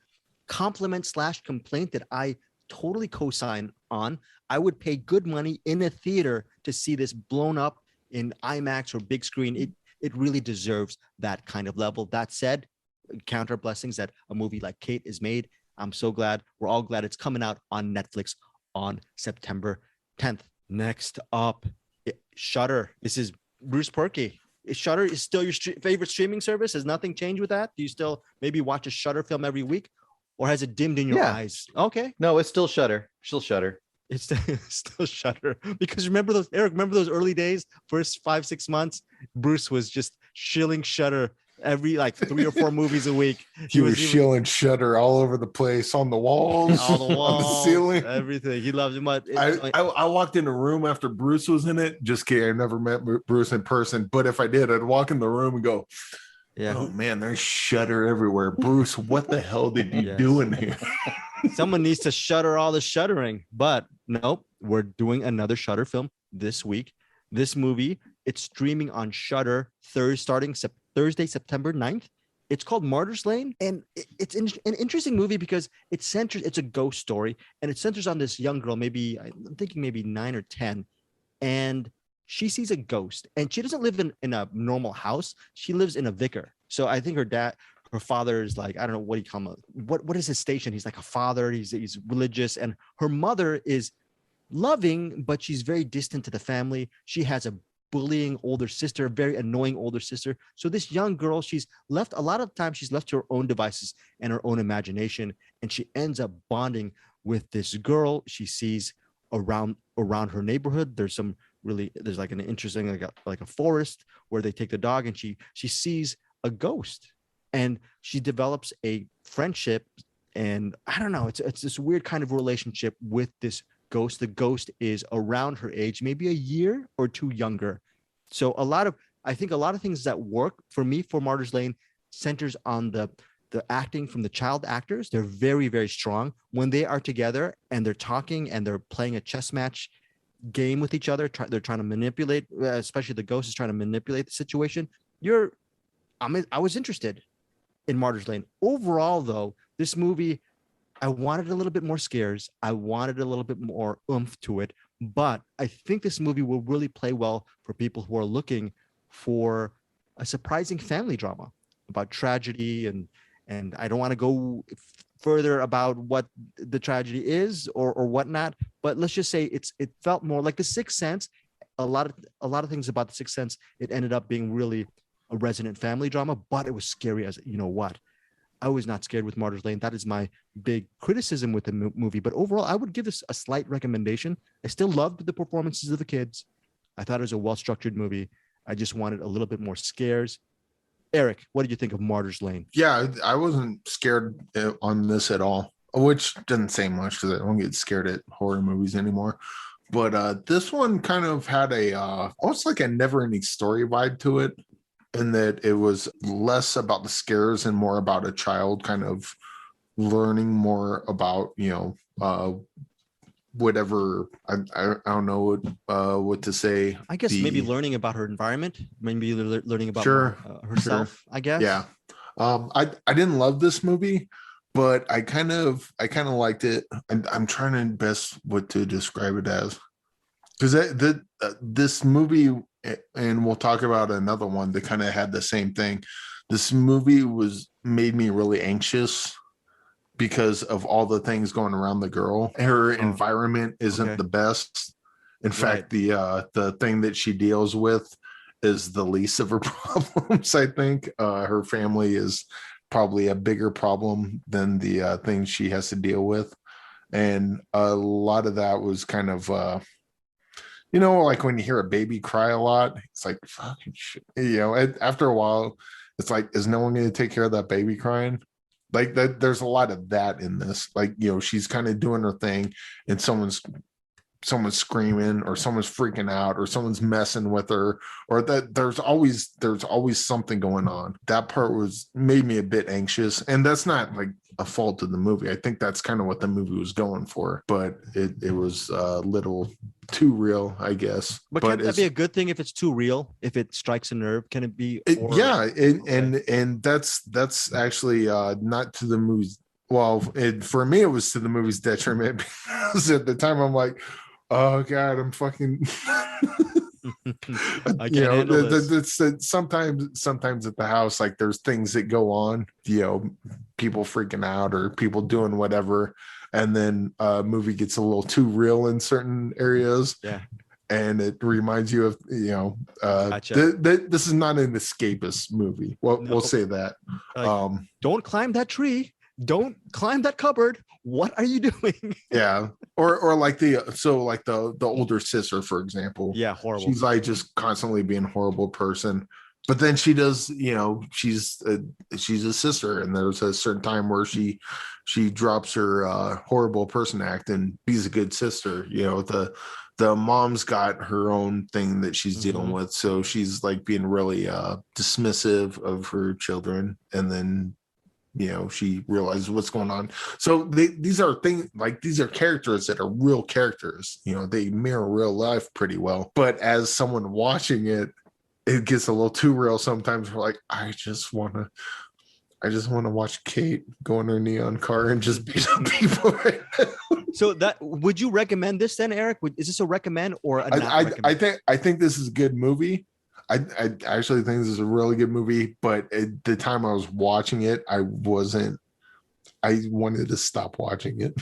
compliment/complaint that I totally co-sign on. I would pay good money in a theater to see this blown up in IMAX or big screen. It really deserves that kind of level. That said, count our blessings that a movie like Kate is made. I'm so glad. We're all glad it's coming out on Netflix on September 10th. Next up, Shudder. This is Bruce Perky. Shudder is still your favorite streaming service? Has nothing changed with that? Do you still maybe watch a Shudder film every week? or has it dimmed in your Yeah. eyes? Okay. No, it's still Shudder. Still Shudder. It's still Shudder, because remember those, Eric, remember those early days, first 5-6 months, Bruce was just shilling Shudder every like 3 or 4 movies a week. He was shilling Shutter all over the place, on the walls, all the walls, on the ceiling, everything. He loves it much. I walked in a room after Bruce was in it. Just kidding. I never met Bruce in person, but if I did, I'd walk in the room and go, yeah, oh man, there's Shutter everywhere. Bruce, what the hell did you Yes. do in here? someone needs to shutter all the shuddering, but nope, we're doing another Shudder film this week. This movie, it's streaming on Shudder starting Thursday, September 9th. It's called Martyrs Lane, and it's an interesting movie because it's a ghost story, and it centers on this young girl, maybe I'm thinking maybe 9 or 10, and she sees a ghost, and she doesn't live in a normal house. She lives in a vicar. So I think her father is like, I don't know what he call him. What is his station? He's like a father. He's religious, and her mother is loving, but she's very distant to the family. She has a bullying older sister, a very annoying older sister. So this young girl, she's left to her own devices and her own imagination, and she ends up bonding with this girl she sees around her neighborhood. There's like an interesting like a forest where they take the dog, and she sees a ghost, and she develops a friendship, and I don't know, it's this weird kind of relationship with this ghost. The ghost is around her age, maybe a year or 2 younger. So I think a lot of things that work for me for Martyrs Lane centers on the acting from the child actors. They're very, very strong when they are together and they're talking and they're playing a chess match game with each other. They're trying to manipulate, especially the ghost is trying to manipulate the situation. I was interested in Martyrs Lane. Overall, though, this movie, I wanted a little bit more scares. I wanted a little bit more oomph to it, but I think this movie will really play well for people who are looking for a surprising family drama about tragedy, and I don't want to go further about what the tragedy is or whatnot, but let's just say it felt more like The Sixth Sense. A lot of things about The Sixth Sense, it ended up being really a resonant family drama, but it was scary as you know what. I was not scared with Martyrs Lane. That is my big criticism with the movie. But overall, I would give this a slight recommendation. I still loved the performances of the kids. I thought it was a well-structured movie. I just wanted a little bit more scares. Eric, what did you think of Martyrs Lane? Yeah, I wasn't scared on this at all, which doesn't say much because I don't get scared at horror movies anymore. But this one kind of had almost like a never-ending story vibe to it, in that it was less about the scares and more about a child kind of learning more about, whatever. I don't know what to say. I guess maybe learning about her environment, maybe learning about herself. Sure. I guess. Yeah. I didn't love this movie, but I kind of liked it. And I'm trying to best what to describe it as, because this movie, and we'll talk about another one that kind of had the same thing. This movie made me really anxious because of all the things going around the girl. Her environment isn't the best. In fact, the thing that she deals with is the least of her problems. I think her family is probably a bigger problem than the things she has to deal with. And a lot of that was kind of like when you hear a baby cry a lot, it's like, fucking shit. After a while, it's like, is no one going to take care of that baby crying? Like that, there's a lot of that in this. Like, she's kind of doing her thing, and someone's screaming, or someone's freaking out, or someone's messing with her, or that there's always something going on. That part made me a bit anxious, and that's not like a fault of the movie. I think that's kind of what the movie was going for, but it was a little too real, I guess. But can that be a good thing if it's too real? If it strikes a nerve, can it be? And that's actually not to the movie's. Well, for me, it was to the movie's detriment, because at the time I'm like, oh God, I'm fucking. I can't handle this. Sometimes at the house, like there's things that go on, people freaking out or people doing whatever, and then movie gets a little too real in certain areas. Yeah. And it reminds you of, Gotcha. This is not an escapist movie. We'll say that. Don't climb that tree. don't climb that cupboard. What are you doing? Yeah. Or like the older sister, for example. Yeah, horrible. She's like just constantly being a horrible person. But then she does, she's a sister, and there's a certain time where she drops her horrible person act and be's a good sister. The mom's got her own thing that she's dealing with, so she's like being really dismissive of her children, and then she realizes what's going on. So these are characters that are real characters. They mirror real life pretty well. But as someone watching it, it gets a little too real sometimes. We're like, I just want to watch Kate go in her neon car and just beat up people right now. So would you recommend this then, Eric? Is this a recommend or a not recommend? I think this is a good movie. I actually think this is a really good movie, but at the time I was watching it, I wanted to stop watching it.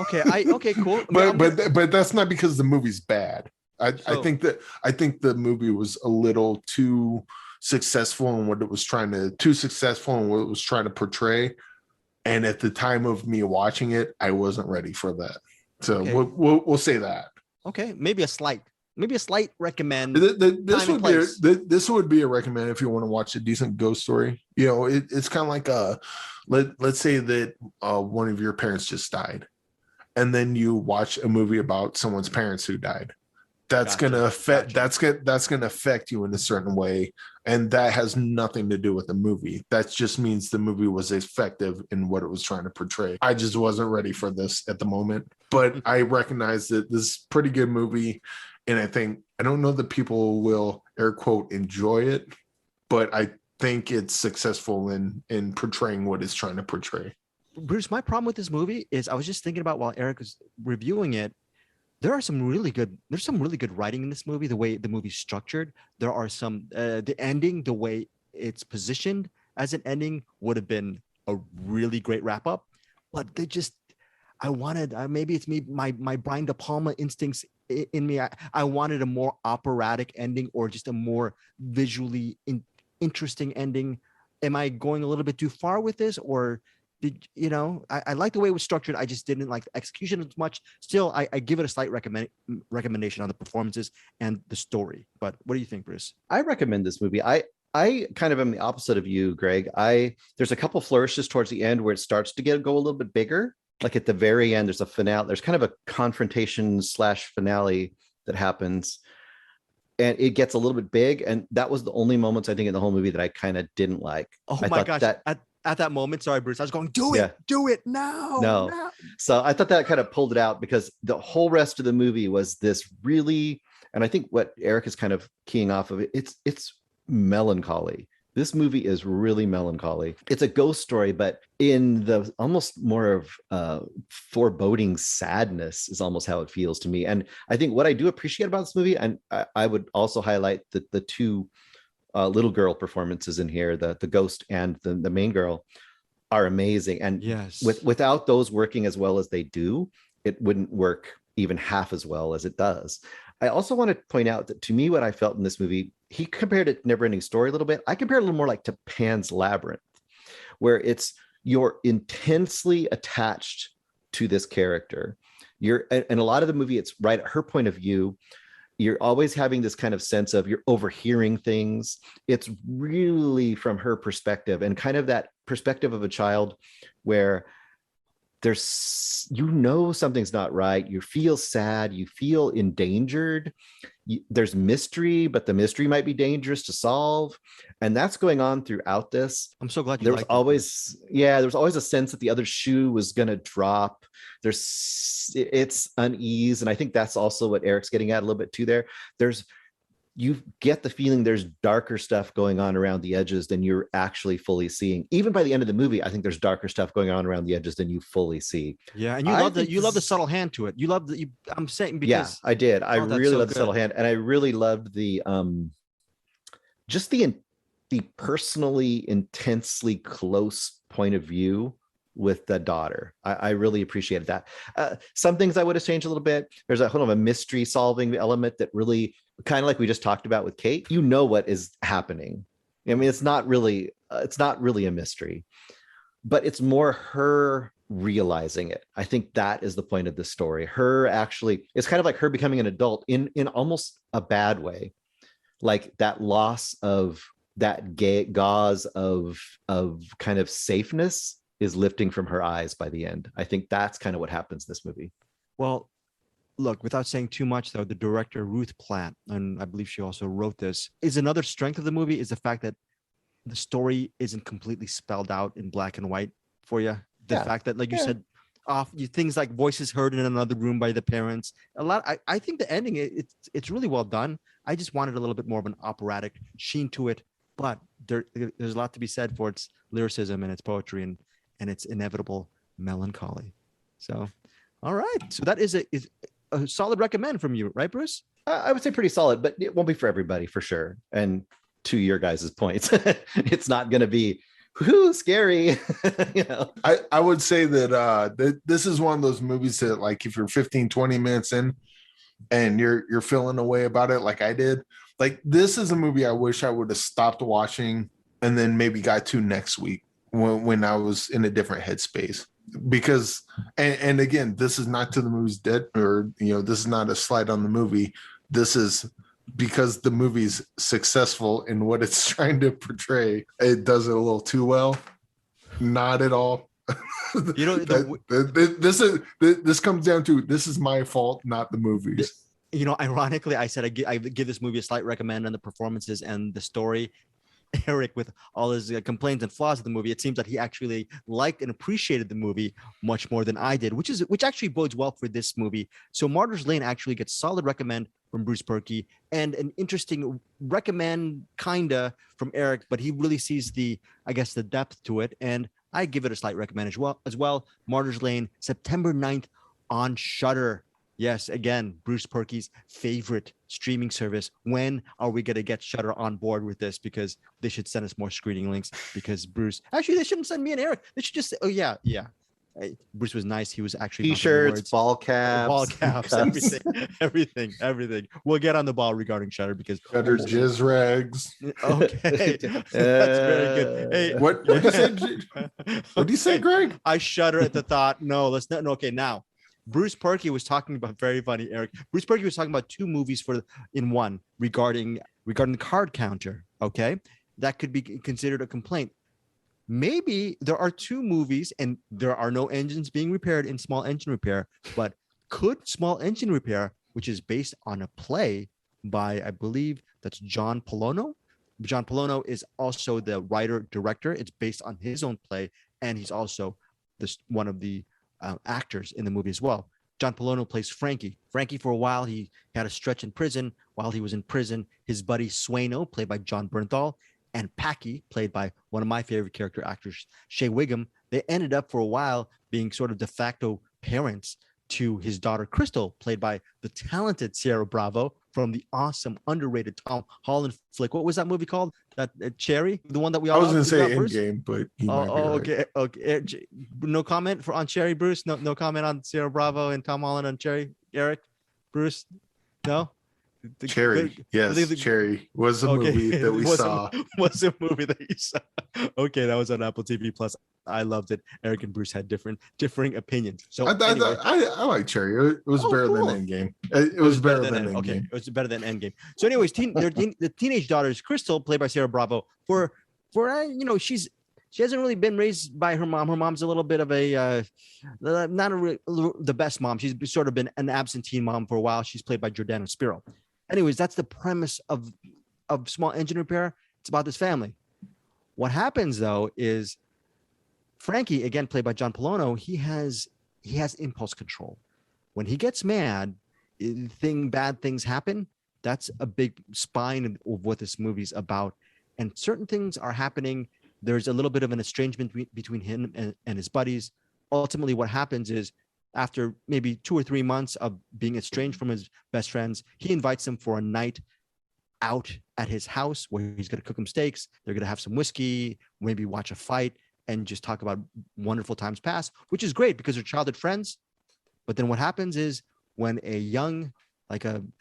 Okay, cool. But that's not because the movie's bad. I think the movie was a little too successful in what it was trying to portray. And at the time of me watching it, I wasn't ready for that. So Okay. we'll say that. Okay, maybe a slight recommend. This would be a recommend if you want to watch a decent ghost story. It's kind of like let's say that one of your parents just died, and then you watch a movie about someone's parents who died. That's gonna affect you in a certain way, and that has nothing to do with the movie. That just means the movie was effective in what it was trying to portray. I just wasn't ready for this at the moment, but I recognize that this is a pretty good movie, and I don't know that people will air quote enjoy it, but I think it's successful in portraying what it's trying to portray. Bruce, my problem with this movie is I was just thinking about while Eric was reviewing it. There's some really good writing in this movie, the way the movie's structured. There are some the ending, the way it's positioned as an ending would have been a really great wrap up, but I wanted maybe it's me, my Brian De Palma instincts in me. I wanted a more operatic ending, or just a more visually interesting ending. Am I going a little bit too far with this, or I like the way it was structured. I just didn't like the execution as much. Still, I give it a slight recommendation on the performances and the story. But what do you think, Bruce? I recommend this movie. I kind of am the opposite of you, Greg. There's a couple flourishes towards the end where it starts to go a little bit bigger. Like at the very end, there's a finale. There's kind of a confrontation / finale that happens, and it gets a little bit big. And that was the only moments I think in the whole movie that I kind of didn't like. Oh my gosh! At that moment, sorry, Bruce, I was going, do it now. No. So I thought that kind of pulled it out, because the whole rest of the movie was this really, and I think what Eric is kind of keying off of it, it's melancholy. This movie is really melancholy. It's a ghost story, but in the almost more of foreboding sadness is almost how it feels to me. And I think what I do appreciate about this movie, and I would also highlight the two little girl performances in here, the ghost and the main girl, are amazing. And yes, without those working as well as they do, it wouldn't work even half as well as it does. I also want to point out that to me, what I felt in this movie, he compared it to Neverending Story a little bit. I compared it a little more like to Pan's Labyrinth, where you're intensely attached to this character. And a lot of the movie, it's right at her point of view. You're always having this kind of sense of you're overhearing things. It's really from her perspective, and kind of that perspective of a child where there's, something's not right. You feel sad. You feel endangered. There's mystery, but the mystery might be dangerous to solve. And that's going on throughout this. I'm so glad there was always a sense that the other shoe was going to drop. It's unease. And I think that's also what Eric's getting at a little bit too there. You get the feeling there's darker stuff going on around the edges than you're actually fully seeing. Even by the end of the movie, I think there's darker stuff going on around the edges than you fully see. Yeah, and you love the subtle hand to it. You love that. I'm saying because yeah, I did. I really love the subtle hand, and I really loved the just the personally intensely close point of view with the daughter. I really appreciated that. Some things I would have changed a little bit. There's a mystery solving element that really, kind of like we just talked about with Kate, what is happening. I mean, it's not really a mystery. but it's more her realizing it. I think that is the point of this story. Her actually, it's kind of like her becoming an adult in almost a bad way, like that loss of that gauze of kind of safeness is lifting from her eyes by the end. I think that's kind of what happens in this movie. Well, look, without saying too much, though, the director Ruth Platt, and I believe she also wrote this, is another strength of the movie is the fact that the story isn't completely spelled out in black and white for you. The fact that, like you said, things like voices heard in another room by the parents. I think the ending, it's really well done. I just wanted a little bit more of an operatic sheen to it, but there's a lot to be said for its lyricism and its poetry and its inevitable melancholy. So, all right. So that is a solid recommend from you, right, Bruce? I would say pretty solid, but it won't be for everybody for sure. And to your guys' points, it's not going to be scary. I would say that this is one of those movies that, like, if you're 15, 20 minutes in and you're feeling a way about it, like I did, like, this is a movie I wish I would have stopped watching and then maybe got to next week when I was in a different headspace. Because, and again, this is not to the movie's dead, or, this is not a slight on the movie. This is because the movie's successful in what it's trying to portray. It does it a little too well. Not at all. This comes down to, this is my fault, not the movie's. Ironically, I said I give this movie a slight recommend on the performances and the story. Eric, with all his complaints and flaws of the movie, it seems that he actually liked and appreciated the movie much more than I did, which actually bodes well for this movie. So Martyrs Lane actually gets solid recommend from Bruce Perky and an interesting recommend kinda from Eric, but he really sees the depth to it, and I give it a slight recommend as well. Martyrs Lane, September 9th on Shudder. Yes, again, Bruce Perky's favorite streaming service. When are we going to get Shudder on board with this? Because they should send us more screening links. Because Bruce, actually, they shouldn't send me and Eric. They should just say, oh, yeah. Bruce was nice. He was actually T-shirts, ball caps, everything. We'll get on the ball regarding Shudder because Shudder jizz rags. Okay, that's very good. Hey, what did you say? What do you say, Greg? I shudder at the thought. No, let's not. Okay, now. Bruce Perky was talking about, very funny, Eric. Bruce Perky was talking about two movies in one regarding the card counter. Okay, that could be considered a complaint. Maybe there are two movies and there are no engines being repaired in Small Engine Repair, but could Small Engine Repair, which is based on a play by, I believe that's John Polono. John Polono is also the writer director. It's based on his own play, and he's also one of the actors in the movie as well. John Polono plays Frankie. Frankie, for a while, he had a stretch in prison. While he was in prison, his buddy Swaino, played by John Bernthal, and Packy, played by one of my favorite character actors, Shea Wiggum, they ended up for a while being sort of de facto parents to his daughter Crystal, played by the talented Sierra Bravo from the awesome, underrated Tom Holland flick. What was that movie called? That Cherry, the one that we all. I was going to say Endgame, but okay. No comment on Cherry, Bruce. No comment on Sierra Bravo and Tom Holland on Cherry. Eric, Bruce, no. Cherry, yes, Cherry was a movie that we saw. Was a movie that you saw. Okay, that was on Apple TV Plus. I loved it. Eric and Bruce had differing opinions. So I like Cherry. It was better than Endgame. It was better than Endgame. Okay, it was better than Endgame. So, anyways, the teenage daughter is Crystal, played by Sarah Bravo. She hasn't really been raised by her mom. Her mom's a little bit of the best mom. She's sort of been an absentee mom for a while. She's played by Jordana Spiro. Anyways, that's the premise of Small Engine Repair. It's about this family. What happens though is Frankie, again played by John Polono, he has impulse control. When he gets mad, bad things happen. That's a big spine of what this movie's about. And certain things are happening. There's a little bit of an estrangement between him and his buddies. Ultimately, what happens is, after maybe 2 or 3 months of being estranged from his best friends, he invites them for a night out at his house where he's going to cook them steaks. They're going to have some whiskey, maybe watch a fight, and just talk about wonderful times past, which is great because they're childhood friends. But then what happens is when a young,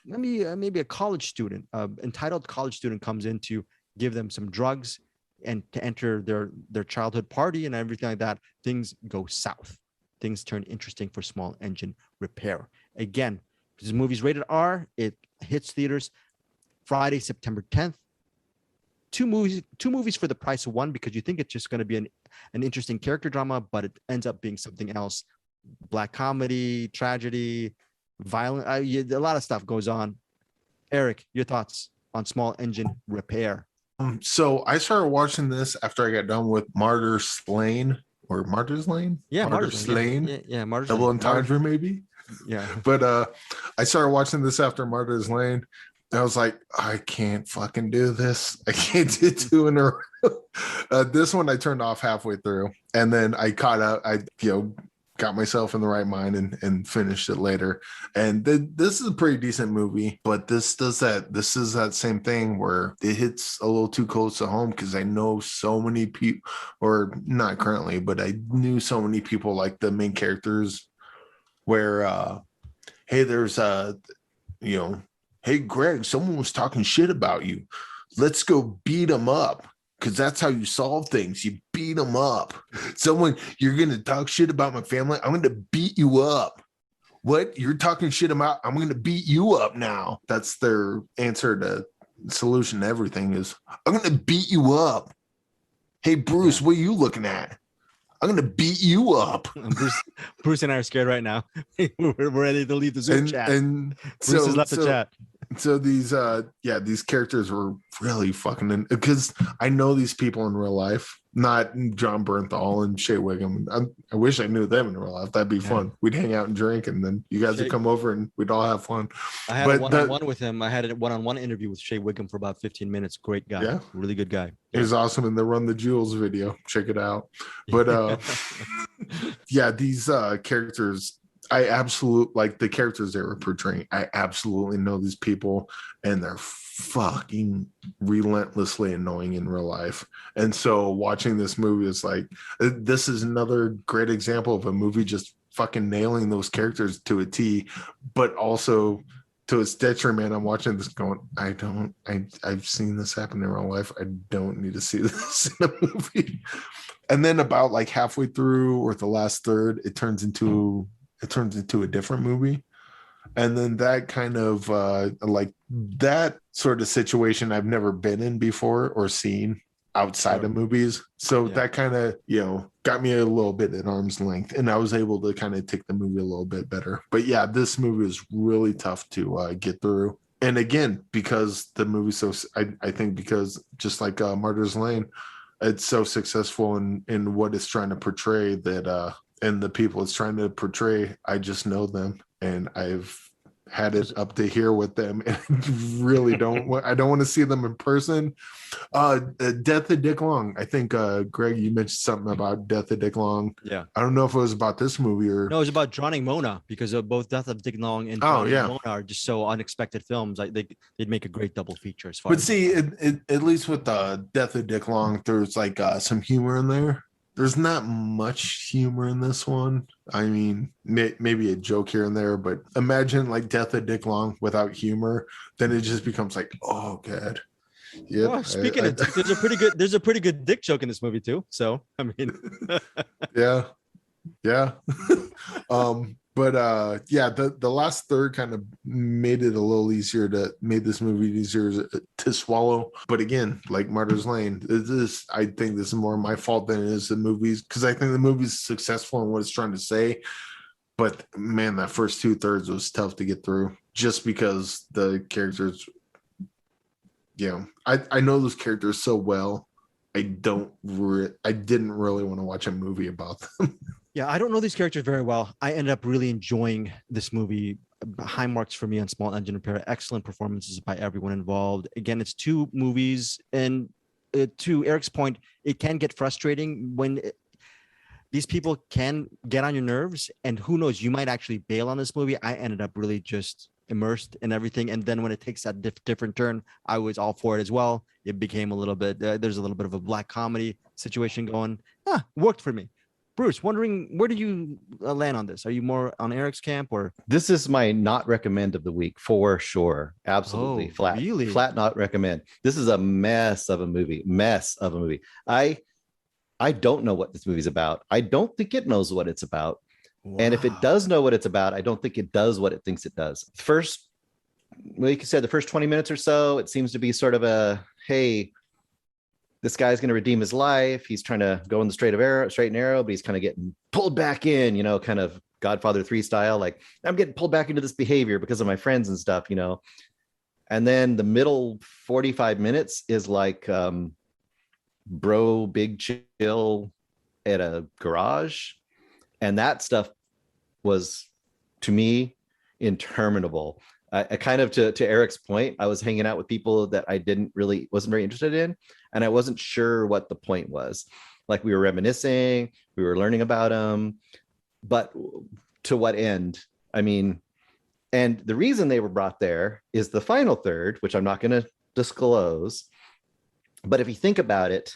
maybe a college student, entitled college student comes in to give them some drugs, and to enter their childhood party and everything like that, things go south. Things turn interesting for Small Engine Repair. Again, this movie's rated R. It hits theaters Friday, September 10th. Two movies for the price of one, because you think it's just going to be an interesting character drama, but it ends up being something else. Black comedy, tragedy, violent. A lot of stuff goes on. Eric, your thoughts on Small Engine Repair? So I started watching this after I got done with Martyrs Lane or Martyrs Lane. Yeah, Martyrs Lane. Yeah, Martyrs Double Lane. entendre, maybe. Yeah, but I started watching this after Martyrs Lane. I was like, I can't fucking do this. I can't do two in a row. This one I turned off halfway through, and then I caught up. I got myself in the right mind and finished it later. And this is a pretty decent movie, but this is that same thing where it hits a little too close to home, because I know so many people, or not currently, but I knew so many people like the main characters, where hey, there's hey, Greg, someone was talking shit about you. Let's go beat them up, because that's how you solve things. You beat them up. You're going to talk shit about my family? I'm going to beat you up. What? You're talking shit about? I'm going to beat you up now. That's their answer to solution to everything is, I'm going to beat you up. Hey, Bruce, what are you looking at? I'm going to beat you up. Bruce and I are scared right now. We're ready to leave the Zoom chat. And Bruce has left the chat. So these characters were really fucking because I know these people in real life, not John Bernthal and Shea Wiggum. I wish I knew them in real life. That'd be fun. We'd hang out and drink, and then you guys would come over and we'd all have fun. I had a one-on-one with him. I had a one-on-one interview with Shea Wiggum for about 15 minutes. Great guy. Yeah. Really good guy. He was awesome in the Run the Jewels video. Check it out. But yeah, these characters, I absolutely like the characters they were portraying. I absolutely know these people, and they're fucking relentlessly annoying in real life. And so watching this movie is like, this is another great example of a movie just fucking nailing those characters to a T, but also to its detriment. I'm watching this going, I've seen this happen in real life. I don't need to see this in a movie. And then about like halfway through or the last third, it turns into a different movie. And then that kind of like that sort of situation I've never been in before or seen outside of movies. So that kind of, got me a little bit at arm's length, and I was able to kind of take the movie a little bit better. But yeah, this movie is really tough to get through. And again, because the movie's so, I think because just like Martyrs Lane, it's so successful in what it's trying to portray that, and the people it's trying to portray, I just know them, and I've had it up to here with them, and really I don't want to see them in person. Death of Dick Long. I think Greg, you mentioned something about Death of Dick Long. Yeah. I don't know if it was about this movie or no, it was about Drowning Mona, because of both Death of Dick Long and Drowning Mona are just so unexpected films. Like they'd make a great double feature as far. But see, at least with Death of Dick Long, there's like some humor in there. There's not much humor in this one. I mean, maybe a joke here and there, but imagine like Death of Dick Long without humor, then it just becomes like, oh god. Yeah. Well, speaking of dick, there's a pretty good dick joke in this movie too. So I mean, yeah. But the last third kind of made it a little easier made this movie easier to swallow. But again, like Martyrs Lane, I think this is more my fault than it is the movies, because I think the movie's successful in what it's trying to say. But man, that first 2/3 was tough to get through, just because the characters, I know those characters so well. I didn't really want to watch a movie about them. Yeah, I don't know these characters very well. I ended up really enjoying this movie. High marks for me on Small Engine Repair. Excellent performances by everyone involved. Again, it's two movies, and to Eric's point, it can get frustrating when these people can get on your nerves, and who knows, you might actually bail on this movie. I ended up really just immersed in everything, and then when it takes that different turn, I was all for it as well. It became a little bit, there's a little bit of a black comedy situation going. Worked for me. Bruce, wondering where do you land on this? Are you more on Eric's camp or? This is my not recommend of the week for sure. Absolutely. Oh, Flat. really? Flat not recommend. This is a mess of a movie. I don't know what this movie's about. I don't think it knows what it's about. Wow. And if it does know what it's about, I don't think it does what it thinks it does. First, like you said, the first 20 minutes or so, it seems to be sort of a, hey, this guy's going to redeem his life. He's trying to go in the straight and narrow, but he's kind of getting pulled back in, kind of Godfather 3 style. Like, I'm getting pulled back into this behavior because of my friends and stuff, And then the middle 45 minutes is like, bro, big chill at a garage. And that stuff was, to me, interminable. I kind of, to Eric's point, I was hanging out with people that I wasn't very interested in, and I wasn't sure what the point was. Like, we were reminiscing, we were learning about them, but to what end? I mean, and the reason they were brought there is the final third, which I'm not going to disclose. But if you think about it,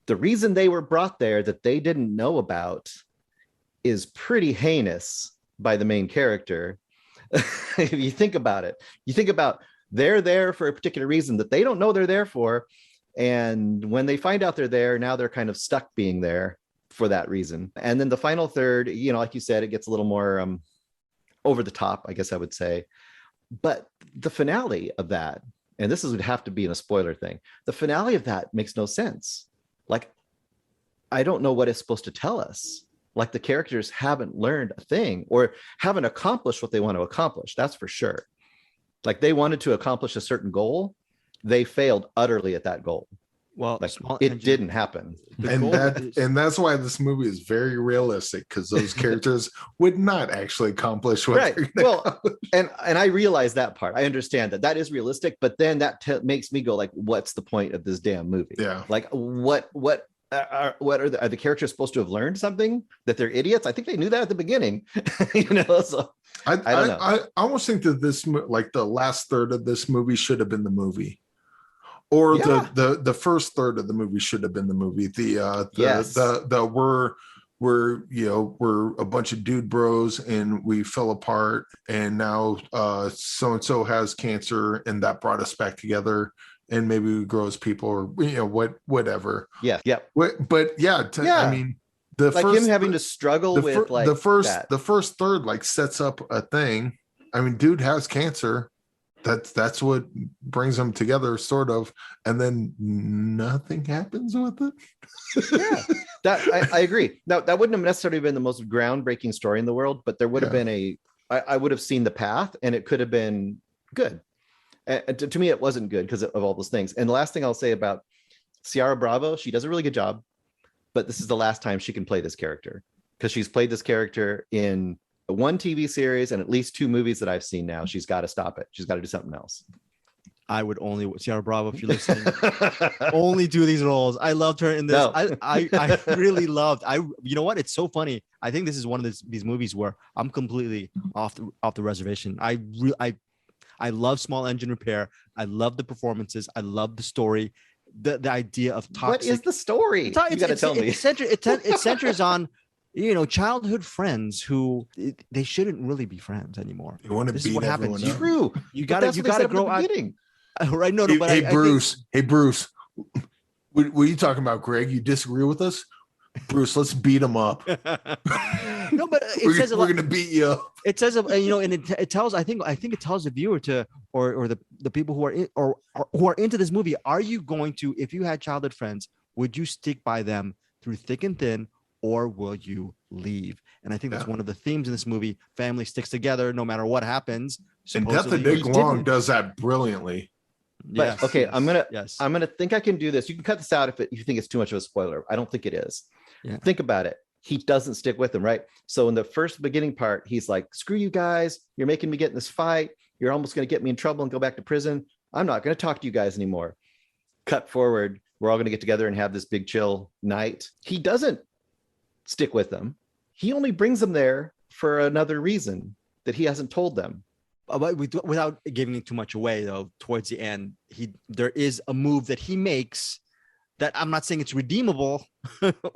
the reason they were brought there that they didn't know about is pretty heinous by the main character. If you think about it, they're there for a particular reason that they don't know they're there for. And when they find out they're there, now they're kind of stuck being there for that reason. And then the final third, like you said, it gets a little more over the top, I guess I would say. But the finale of that, and this would have to be in a spoiler thing, the finale of that makes no sense. Like, I don't know what it's supposed to tell us. Like, the characters haven't learned a thing or haven't accomplished what they want to accomplish. That's for sure. Like, they wanted to accomplish a certain goal. They failed utterly at that goal. Well, like, it didn't happen. And that's why this movie is very realistic, because those characters would not actually accomplish what right. Well, and I realize that part. I understand that is realistic, but then that makes me go like, what's the point of this damn movie? Yeah. Like, what are the characters supposed to have learned something, that they're idiots? I think they knew that at the beginning. So I don't know. I almost think that this, like, the last third of this movie should have been the movie. Or the first third of the movie should have been the movie. We're a bunch of dude bros and we fell apart, and now so and so has cancer, and that brought us back together, and maybe we grow as people, or whatever. Yeah. I mean, the like first, him having to struggle with like the first third like sets up a thing. I mean, dude has cancer. That's what brings them together, sort of, and then nothing happens with it. Yeah, that I agree. Now, that wouldn't have necessarily been the most groundbreaking story in the world, but there would have been I would have seen the path, and it could have been good. And to me, it wasn't good because of all those things. And the last thing I'll say about Ciara Bravo, she does a really good job, but this is the last time she can play this character, because she's played this character in one TV series and at least 2 movies that I've seen now. She's got to stop it. She's got to do something else. I would only, Ciara Bravo, if you're listening, only do these roles. I loved her in this. No. I really loved. You know what? It's so funny. I think this is one of these movies where I'm completely off the reservation. I love Small Engine Repair. I love the performances. I love the story. The idea of toxic. What is the story? You got to tell me. It centers on childhood friends who they shouldn't really be friends anymore. You want to beat everyone up. True. You got to grow out. Right? No, but hey, Bruce. What are you talking about, Greg? You disagree with us? Bruce, let's beat him up. No, but we're going to beat you up. It says, and it tells. I think it tells the viewer or the people who are who are into this movie. Are you going to, if you had childhood friends, would you stick by them through thick and thin, or will you leave? And I think that's one of the themes in this movie. Family sticks together no matter what happens. And Death of Nick Long does that brilliantly. But okay, I'm gonna think I can do this. You can cut this out if you think it's too much of a spoiler. I don't think it is. Yeah. Think about it. He doesn't stick with them, right? So in the first beginning part, he's like, "Screw you guys! You're making me get in this fight. You're almost going to get me in trouble and go back to prison. I'm not going to talk to you guys anymore." Cut forward, we're all going to get together and have this big chill night. He doesn't stick with them. He only brings them there for another reason that he hasn't told them. But without giving it too much away, though, towards the end, there is a move that he makes That I'm not saying it's redeemable,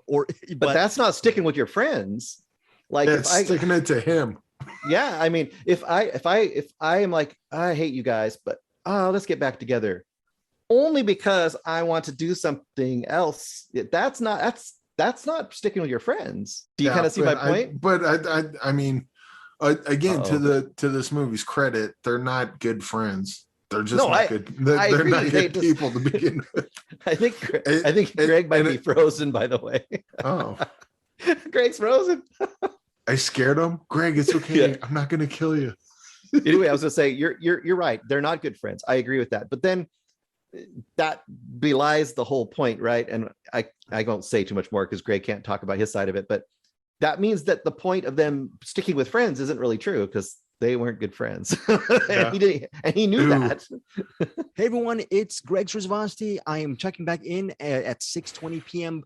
or but that's not sticking with your friends. Like It's sticking it to him. yeah, I mean, if I am like, I hate you guys, but let's get back together, only because I want to do something else. That's not sticking with your friends. Do you kind of see my point? I mean, again, Uh-oh. to this movie's credit, they're not good friends. They're just No, not I- good. I They're agree. not They good just- people to begin with. I think It- Greg might and be it- frozen. By the way, Oh, Greg's frozen. I scared him. Greg, it's okay. Yeah. I'm not gonna kill you. Anyway, I was gonna say you're right. They're not good friends. I agree with that. But then that belies the whole point, right? And I won't say too much more because Greg can't talk about his side of it. But that means that the point of them sticking with friends isn't really true because they weren't good friends. Yeah. and he knew Ooh. that. Hey everyone, it's Greg Srzewski. I am checking back in at 6:20 p.m.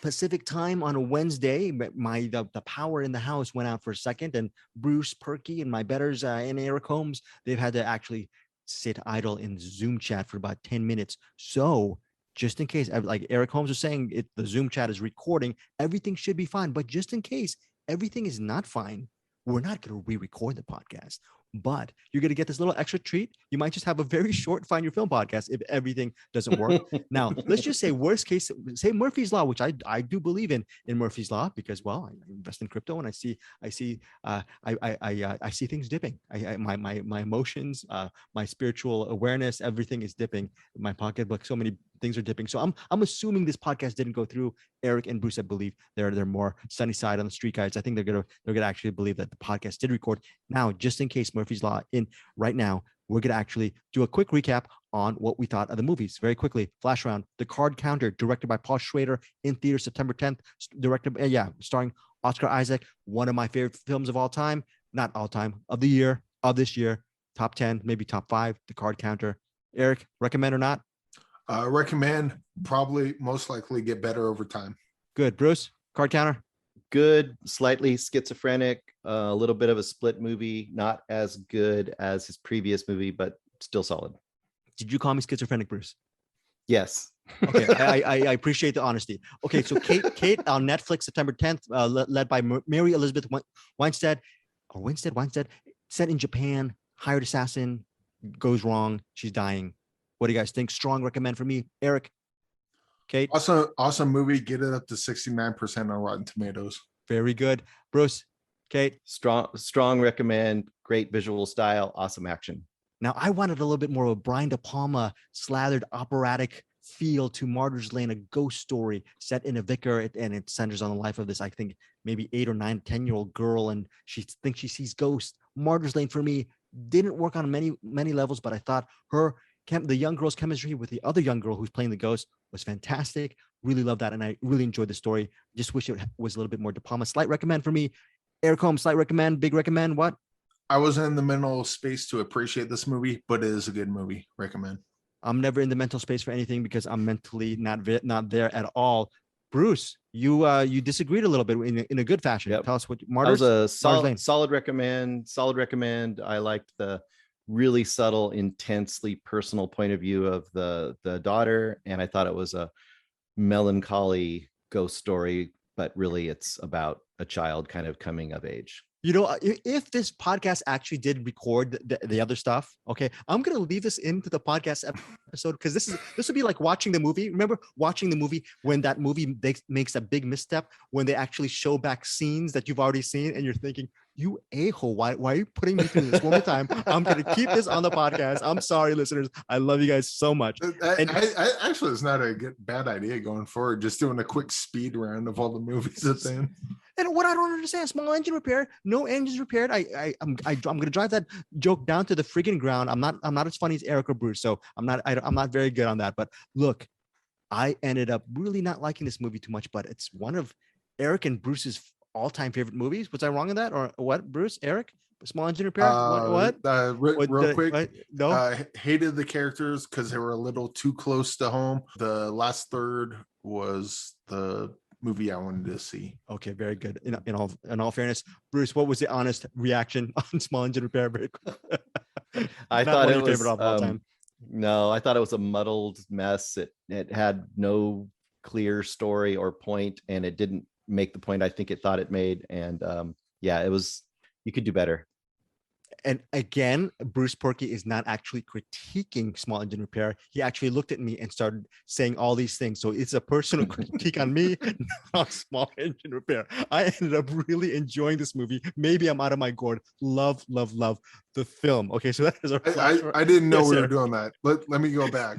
Pacific time on a Wednesday. But the power in the house went out for a second, and Bruce Perky and my betters and Eric Holmes, they've had to actually sit idle in Zoom chat for about 10 minutes. So just in case, like Eric Holmes was saying, the Zoom chat is recording, everything should be fine. But just in case everything is not fine, we're not going to re-record the podcast, but you're going to get this little extra treat. You might just have a very short Find Your Film podcast if everything doesn't work. Now, let's just say worst case, say Murphy's Law, which I do believe in Murphy's Law because, well, I invest in crypto and I see things dipping. My emotions, my spiritual awareness, everything is dipping. My pocketbook, so many things are dipping. So I'm assuming this podcast didn't go through. Eric and Bruce, I believe they're more sunny side on the street guys. I think they're gonna actually believe that the podcast did record. Now, just in case Murphy's Law in right now, we're gonna actually do a quick recap on what we thought of the movies very quickly. Flash round: The Card Counter, directed by Paul Schrader, in theaters September 10th. Starring Oscar Isaac, one of my favorite films of all time, not all time, of the year, of this year, top 10, maybe top 5. The Card Counter. Eric, recommend or not? Recommend. Probably most likely get better over time. Good. Bruce, Card Counter. Good, slightly schizophrenic, a little bit of a split movie, not as good as his previous movie, but still solid. Did you call me schizophrenic, Bruce? Yes. Okay, I appreciate the honesty. Okay, so Kate on Netflix, September 10th, led by Mary Elizabeth Winstead, set in Japan, hired assassin, goes wrong, she's dying. What do you guys think? Strong recommend for me, Eric. Kate. Awesome movie. Get it up to 69% on Rotten Tomatoes. Very good. Bruce, Kate. Strong recommend. Great visual style. Awesome action. Now, I wanted a little bit more of a Brian De Palma slathered operatic feel to Martyrs Lane, a ghost story set in a vicar, and it centers on the life of this, I think, maybe 8 or 9, 10-year-old girl, and she thinks she sees ghosts. Martyrs Lane for me didn't work on many levels, but I thought the young girl's chemistry with the other young girl who's playing the ghost was fantastic. Really love that, and I really enjoyed the story. Just wish it was a little bit more De Palma. Slight recommend for me. Eric Holmes, slight recommend, big recommend. What? I wasn't in the mental space to appreciate this movie, but it is a good movie. Recommend. I'm never in the mental space for anything because I'm mentally not there at all. Bruce, you disagreed a little bit in a good fashion. Yep. Tell us what Martyrs. That was a Martyrs solid recommend. I liked the really subtle, intensely personal point of view of the daughter, and I thought it was a melancholy ghost story, but really it's about a child kind of coming of age. You know, if this podcast actually did record the other stuff, okay, I'm gonna leave this into the podcast episode because this would be like watching the movie. Remember watching the movie when that movie makes a big misstep when they actually show back scenes that you've already seen, and you're thinking, "You a-hole, why are you putting me through this one more time?" I'm gonna keep this on the podcast. I'm sorry, listeners. I love you guys so much. I actually, it's not a bad idea going forward. Just doing a quick speed round of all the movies at the end. And what I don't understand, small engine repair, no engines repaired. I'm gonna drive that joke down to the friggin' ground. I'm not as funny as Eric or Bruce, so I'm not very good on that. But look, I ended up really not liking this movie too much, but it's one of Eric and Bruce's all-time favorite movies. Was I wrong in that, or what? Bruce, Eric, small engine repair. What? Real quick, what? No. Hated the characters because they were a little too close to home. The last third was the movie I wanted to see. Okay, very good. In all fairness, Bruce, what was the honest reaction on small engine repair? I thought it was favorite of all time. No, I thought it was a muddled mess. It had no clear story or point, and it didn't make the point I think it thought it made. And yeah, it was, you could do better. And again, Bruce Porky is not actually critiquing small engine repair. He actually looked at me and started saying all these things. So it's a personal critique on me, not small engine repair. I ended up really enjoying this movie. Maybe I'm out of my gourd. Love the film. Okay, so that is our I didn't know Yes, we sir. were doing that. Let me go back.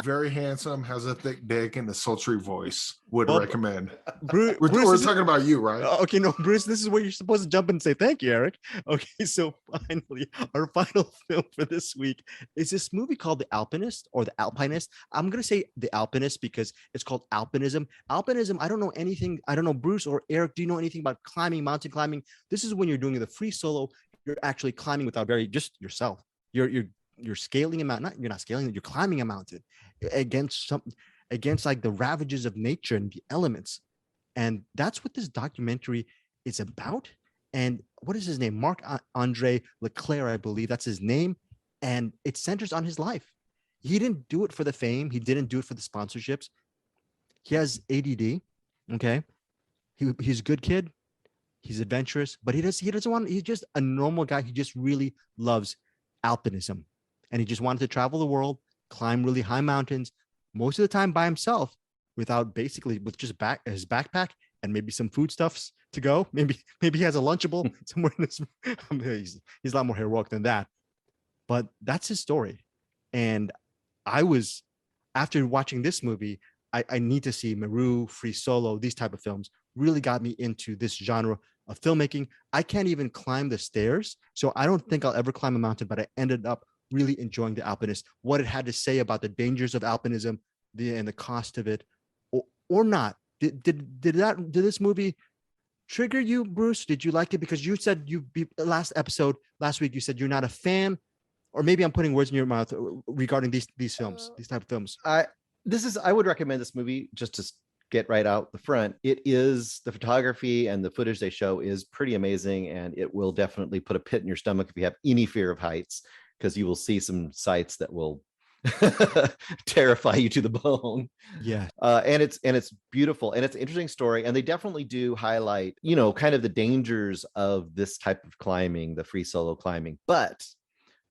Very handsome, has a thick dick and a sultry voice. Would Well, recommend. Bruce, We're talking about you, right? Okay, no, Bruce, this is where you're supposed to jump in and say thank you, Eric. Okay, so finally, our final film for this week is this movie called The Alpinist or The Alpinist. I'm going to say The Alpinist because it's called alpinism. Alpinism, I don't know anything. I don't know, Bruce or Eric, do you know anything about climbing, mountain climbing? This is when you're doing the free solo. You're actually climbing without just yourself. You're scaling a mountain. You're not scaling, you're climbing a mountain against like the ravages of nature and the elements. And that's what this documentary is about. And what is his name? Marc-Andre Leclerc, I believe that's his name. And it centers on his life. He didn't do it for the fame. He didn't do it for the sponsorships. He has ADD. Okay. He's a good kid. He's adventurous, but he's just a normal guy. He just really loves alpinism. And he just wanted to travel the world, climb really high mountains, most of the time by himself, with just his backpack and maybe some foodstuffs to go. Maybe he has a Lunchable somewhere in this. He's a lot more heroic than that, but that's his story. And after watching this movie, I need to see Meru, Free Solo, these type of films really got me into this genre of filmmaking. I can't even climb the stairs, so I don't think I'll ever climb a mountain, but I ended up really enjoying The Alpinist, what it had to say about the dangers of alpinism and the cost of it, or not. Did this movie trigger you, Bruce? Did you like it? Because you said last week, you said you're not a fan, or maybe I'm putting words in your mouth regarding these films, these type of films. I would recommend this movie just to get right out the front. It is, the photography and the footage they show is pretty amazing, and it will definitely put a pit in your stomach if you have any fear of heights, because you will see some sights that will terrify you to the bone. Yeah. And it's beautiful, and it's an interesting story, and they definitely do highlight, kind of the dangers of this type of climbing, the free solo climbing. But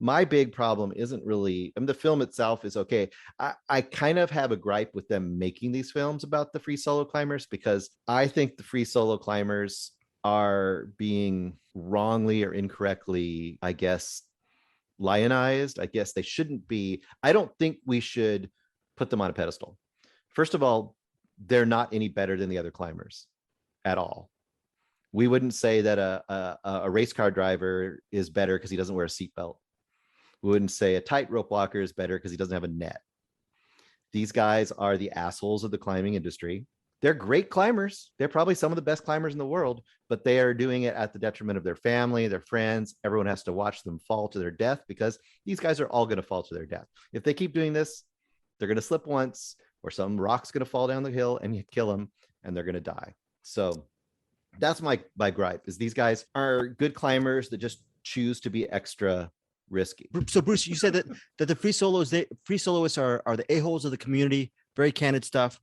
my big problem isn't really, the film itself is okay. I kind of have a gripe with them making these films about the free solo climbers, because I think the free solo climbers are being wrongly or incorrectly, I guess, lionized. I guess they shouldn't be. I don't think we should put them on a pedestal. First of all, they're not any better than the other climbers at all. We wouldn't say that a race car driver is better because he doesn't wear a seatbelt. We wouldn't say a tightrope walker is better because he doesn't have a net. These guys are the assholes of the climbing industry. They're great climbers. They're probably some of the best climbers in the world, but they are doing it at the detriment of their family, their friends. Everyone has to watch them fall to their death, because these guys are all going to fall to their death. If they keep doing this, they're going to slip once, or some rock's going to fall down the hill and you kill them, and they're going to die. So that's my gripe, is these guys are good climbers that just choose to be extra risky. So Bruce, you said that the free soloists are the a-holes of the community, very candid stuff.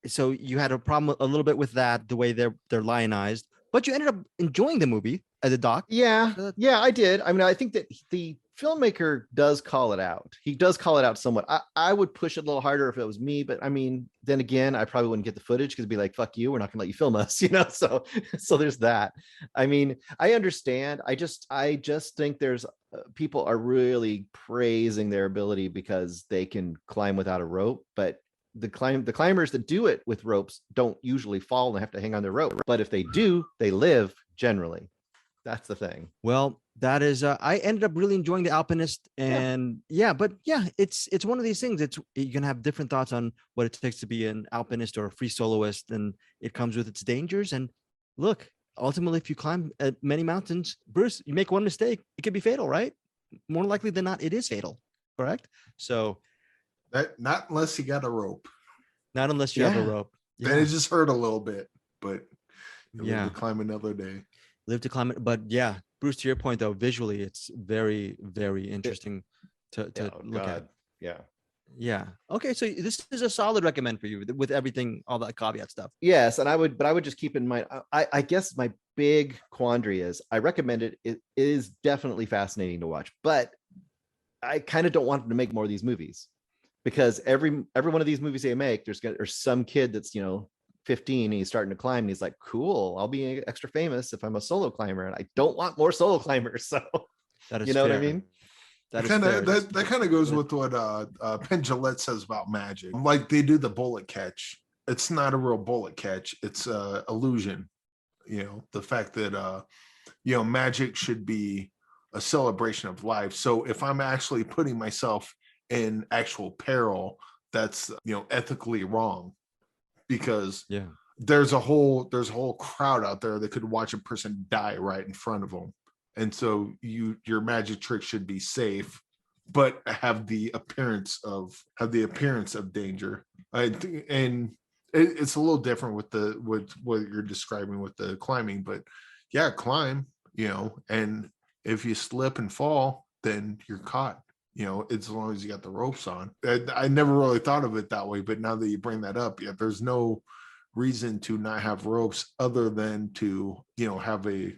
So you had a problem a little bit with that, the way they're lionized, but you ended up enjoying the movie as a doc. Yeah, I did. I think that the filmmaker does call it out. He does call it out somewhat. I would push it a little harder if it was me, but then again, I probably wouldn't get the footage, because it'd be like, fuck you, we're not gonna let you film us, so there's that. I understand. I just think there's people are really praising their ability because they can climb without a rope, but the climbers that do it with ropes don't usually fall and have to hang on their rope. But if they do, they live generally. That's the thing. Well, that is, I ended up really enjoying The Alpinist, and it's one of these things. You can have different thoughts on what it takes to be an alpinist or a free soloist, and it comes with its dangers. And look, ultimately, if you climb many mountains, Bruce, you make one mistake, it could be fatal, right? More likely than not, it is fatal, correct? So That not unless you got a rope. not unless you have a rope. Then it just hurt a little bit, but Yeah. to climb another day. Live to climb it. But yeah, Bruce, to your point though, visually, it's very, very interesting to Oh, look at. God. Yeah. Yeah. Okay. So this is a solid recommend for you with everything, all that caveat stuff. Yes, and I would just keep in mind. I guess my big quandary is I recommend it. It is definitely fascinating to watch, but I kind of don't want them to make more of these movies, because every one of these movies they make, there's some kid that's 15 and he's starting to climb and he's like, cool, I'll be extra famous if I'm a solo climber, and I don't want more solo climbers. So That is you know fair. what I mean? That is kind fair. of that kind of goes with what Penn Jillette says about magic. Like they do the bullet catch. It's not a real bullet catch. It's illusion. The fact that magic should be a celebration of life. So if I'm actually putting myself in actual peril, that's ethically wrong, because there's a whole crowd out there that could watch a person die right in front of them. And so your magic trick should be safe, but have the appearance of danger. And it's a little different with what you're describing with the climbing, but yeah, climb, and if you slip and fall, then you're caught. As long as you got the ropes on. I never really thought of it that way, but now that you bring that up, there's no reason to not have ropes other than to have a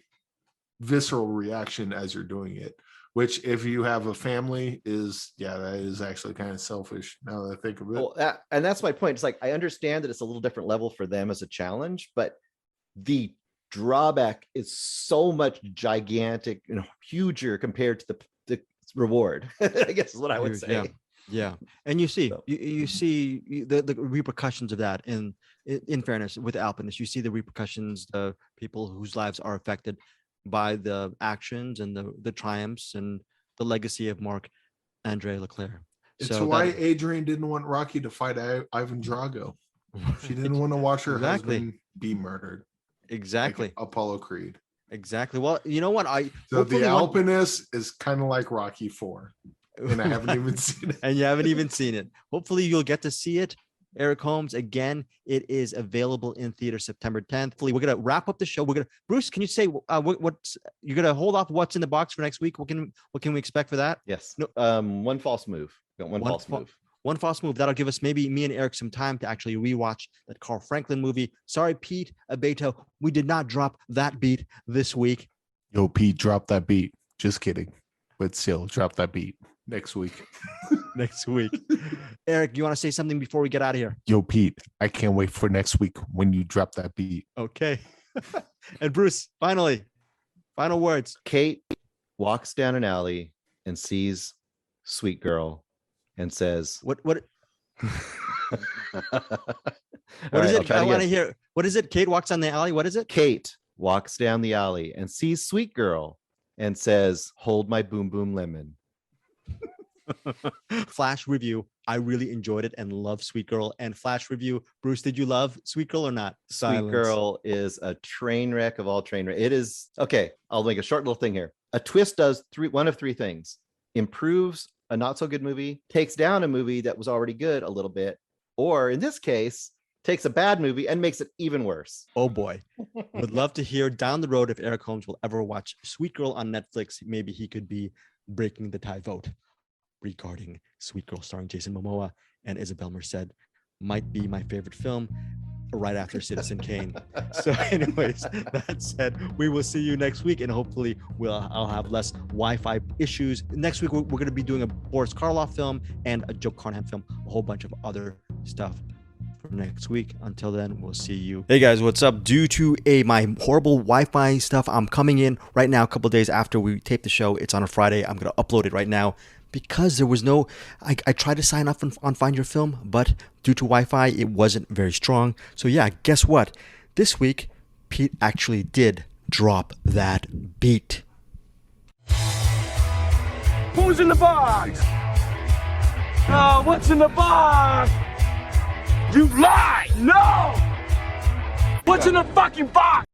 visceral reaction as you're doing it, which if you have a family that is actually kind of selfish now that I think of it. Well, and that's my point. It's like I understand that it's a little different level for them as a challenge, but the drawback is so much gigantic and huger compared to the reward. I guess is what I would say. Yeah. And you see the repercussions of that in fairness with Alpinist. You see the repercussions, the people whose lives are affected by the actions and the triumphs and the legacy of Marc-Andre Leclerc. It's why Adrian didn't want Rocky to fight Ivan Drago. She didn't want to watch her husband be murdered. Exactly. Like Apollo Creed. Exactly. Well, you know what? The Alpinist is kind of like Rocky 4. And I haven't even seen it. And you haven't even seen it. Hopefully you'll get to see it. Eric Holmes, again, it is available in theater September 10th. We're going to wrap up the show. Bruce, can you say what's you're going to hold off what's in the box for next week? What can we expect for that? Yes. No, one false move. One false move. One false move. That'll give us maybe me and Eric some time to actually rewatch that Carl Franklin movie. Sorry, Pete Abeto, we did not drop that beat this week. Yo, Pete, drop that beat. Just kidding. But still, drop that beat next week. Next week. Eric, you want to say something before we get out of here? Yo, Pete, I can't wait for next week when you drop that beat. Okay. And Bruce, final words. Kate walks down an alley and sees Sweet Girl and says, What is it? I want to hear. What is it? Kate walks down the alley. What is it? Kate walks down the alley and sees Sweet Girl and says, hold my boom boom lemon. Flash review. I really enjoyed it and love Sweet Girl. And flash review. Bruce, did you love Sweet Girl or not? Silence. Sweet Girl is a train wreck of all train wreck. It is. Okay, I'll make a short little thing here. A twist does one of three things: improves a not so good movie, takes down a movie that was already good a little bit, or in this case, takes a bad movie and makes it even worse. Oh boy. Would love to hear down the road if Eric Holmes will ever watch Sweet Girl on Netflix. Maybe he could be breaking the tie vote regarding Sweet Girl starring Jason Momoa and Isabel Merced. Might be my favorite film right after Citizen Kane. So anyways, that said, we will see you next week, and hopefully I'll have less Wi-Fi issues. Next week, we're going to be doing a Boris Karloff film and a Joe Carnahan film, a whole bunch of other stuff for next week. Until then, we'll see you. Hey guys, what's up? Due to my horrible Wi-Fi stuff, I'm coming in right now a couple of days after we tape the show. It's on a Friday. I'm going to upload it right now. Because there was no, I tried to sign up on Find Your Film, but due to Wi-Fi, it wasn't very strong. So yeah, guess what? This week, Pete actually did drop that beat. Who's in the box? Oh, what's in the box? You lie! No! What's in the fucking box?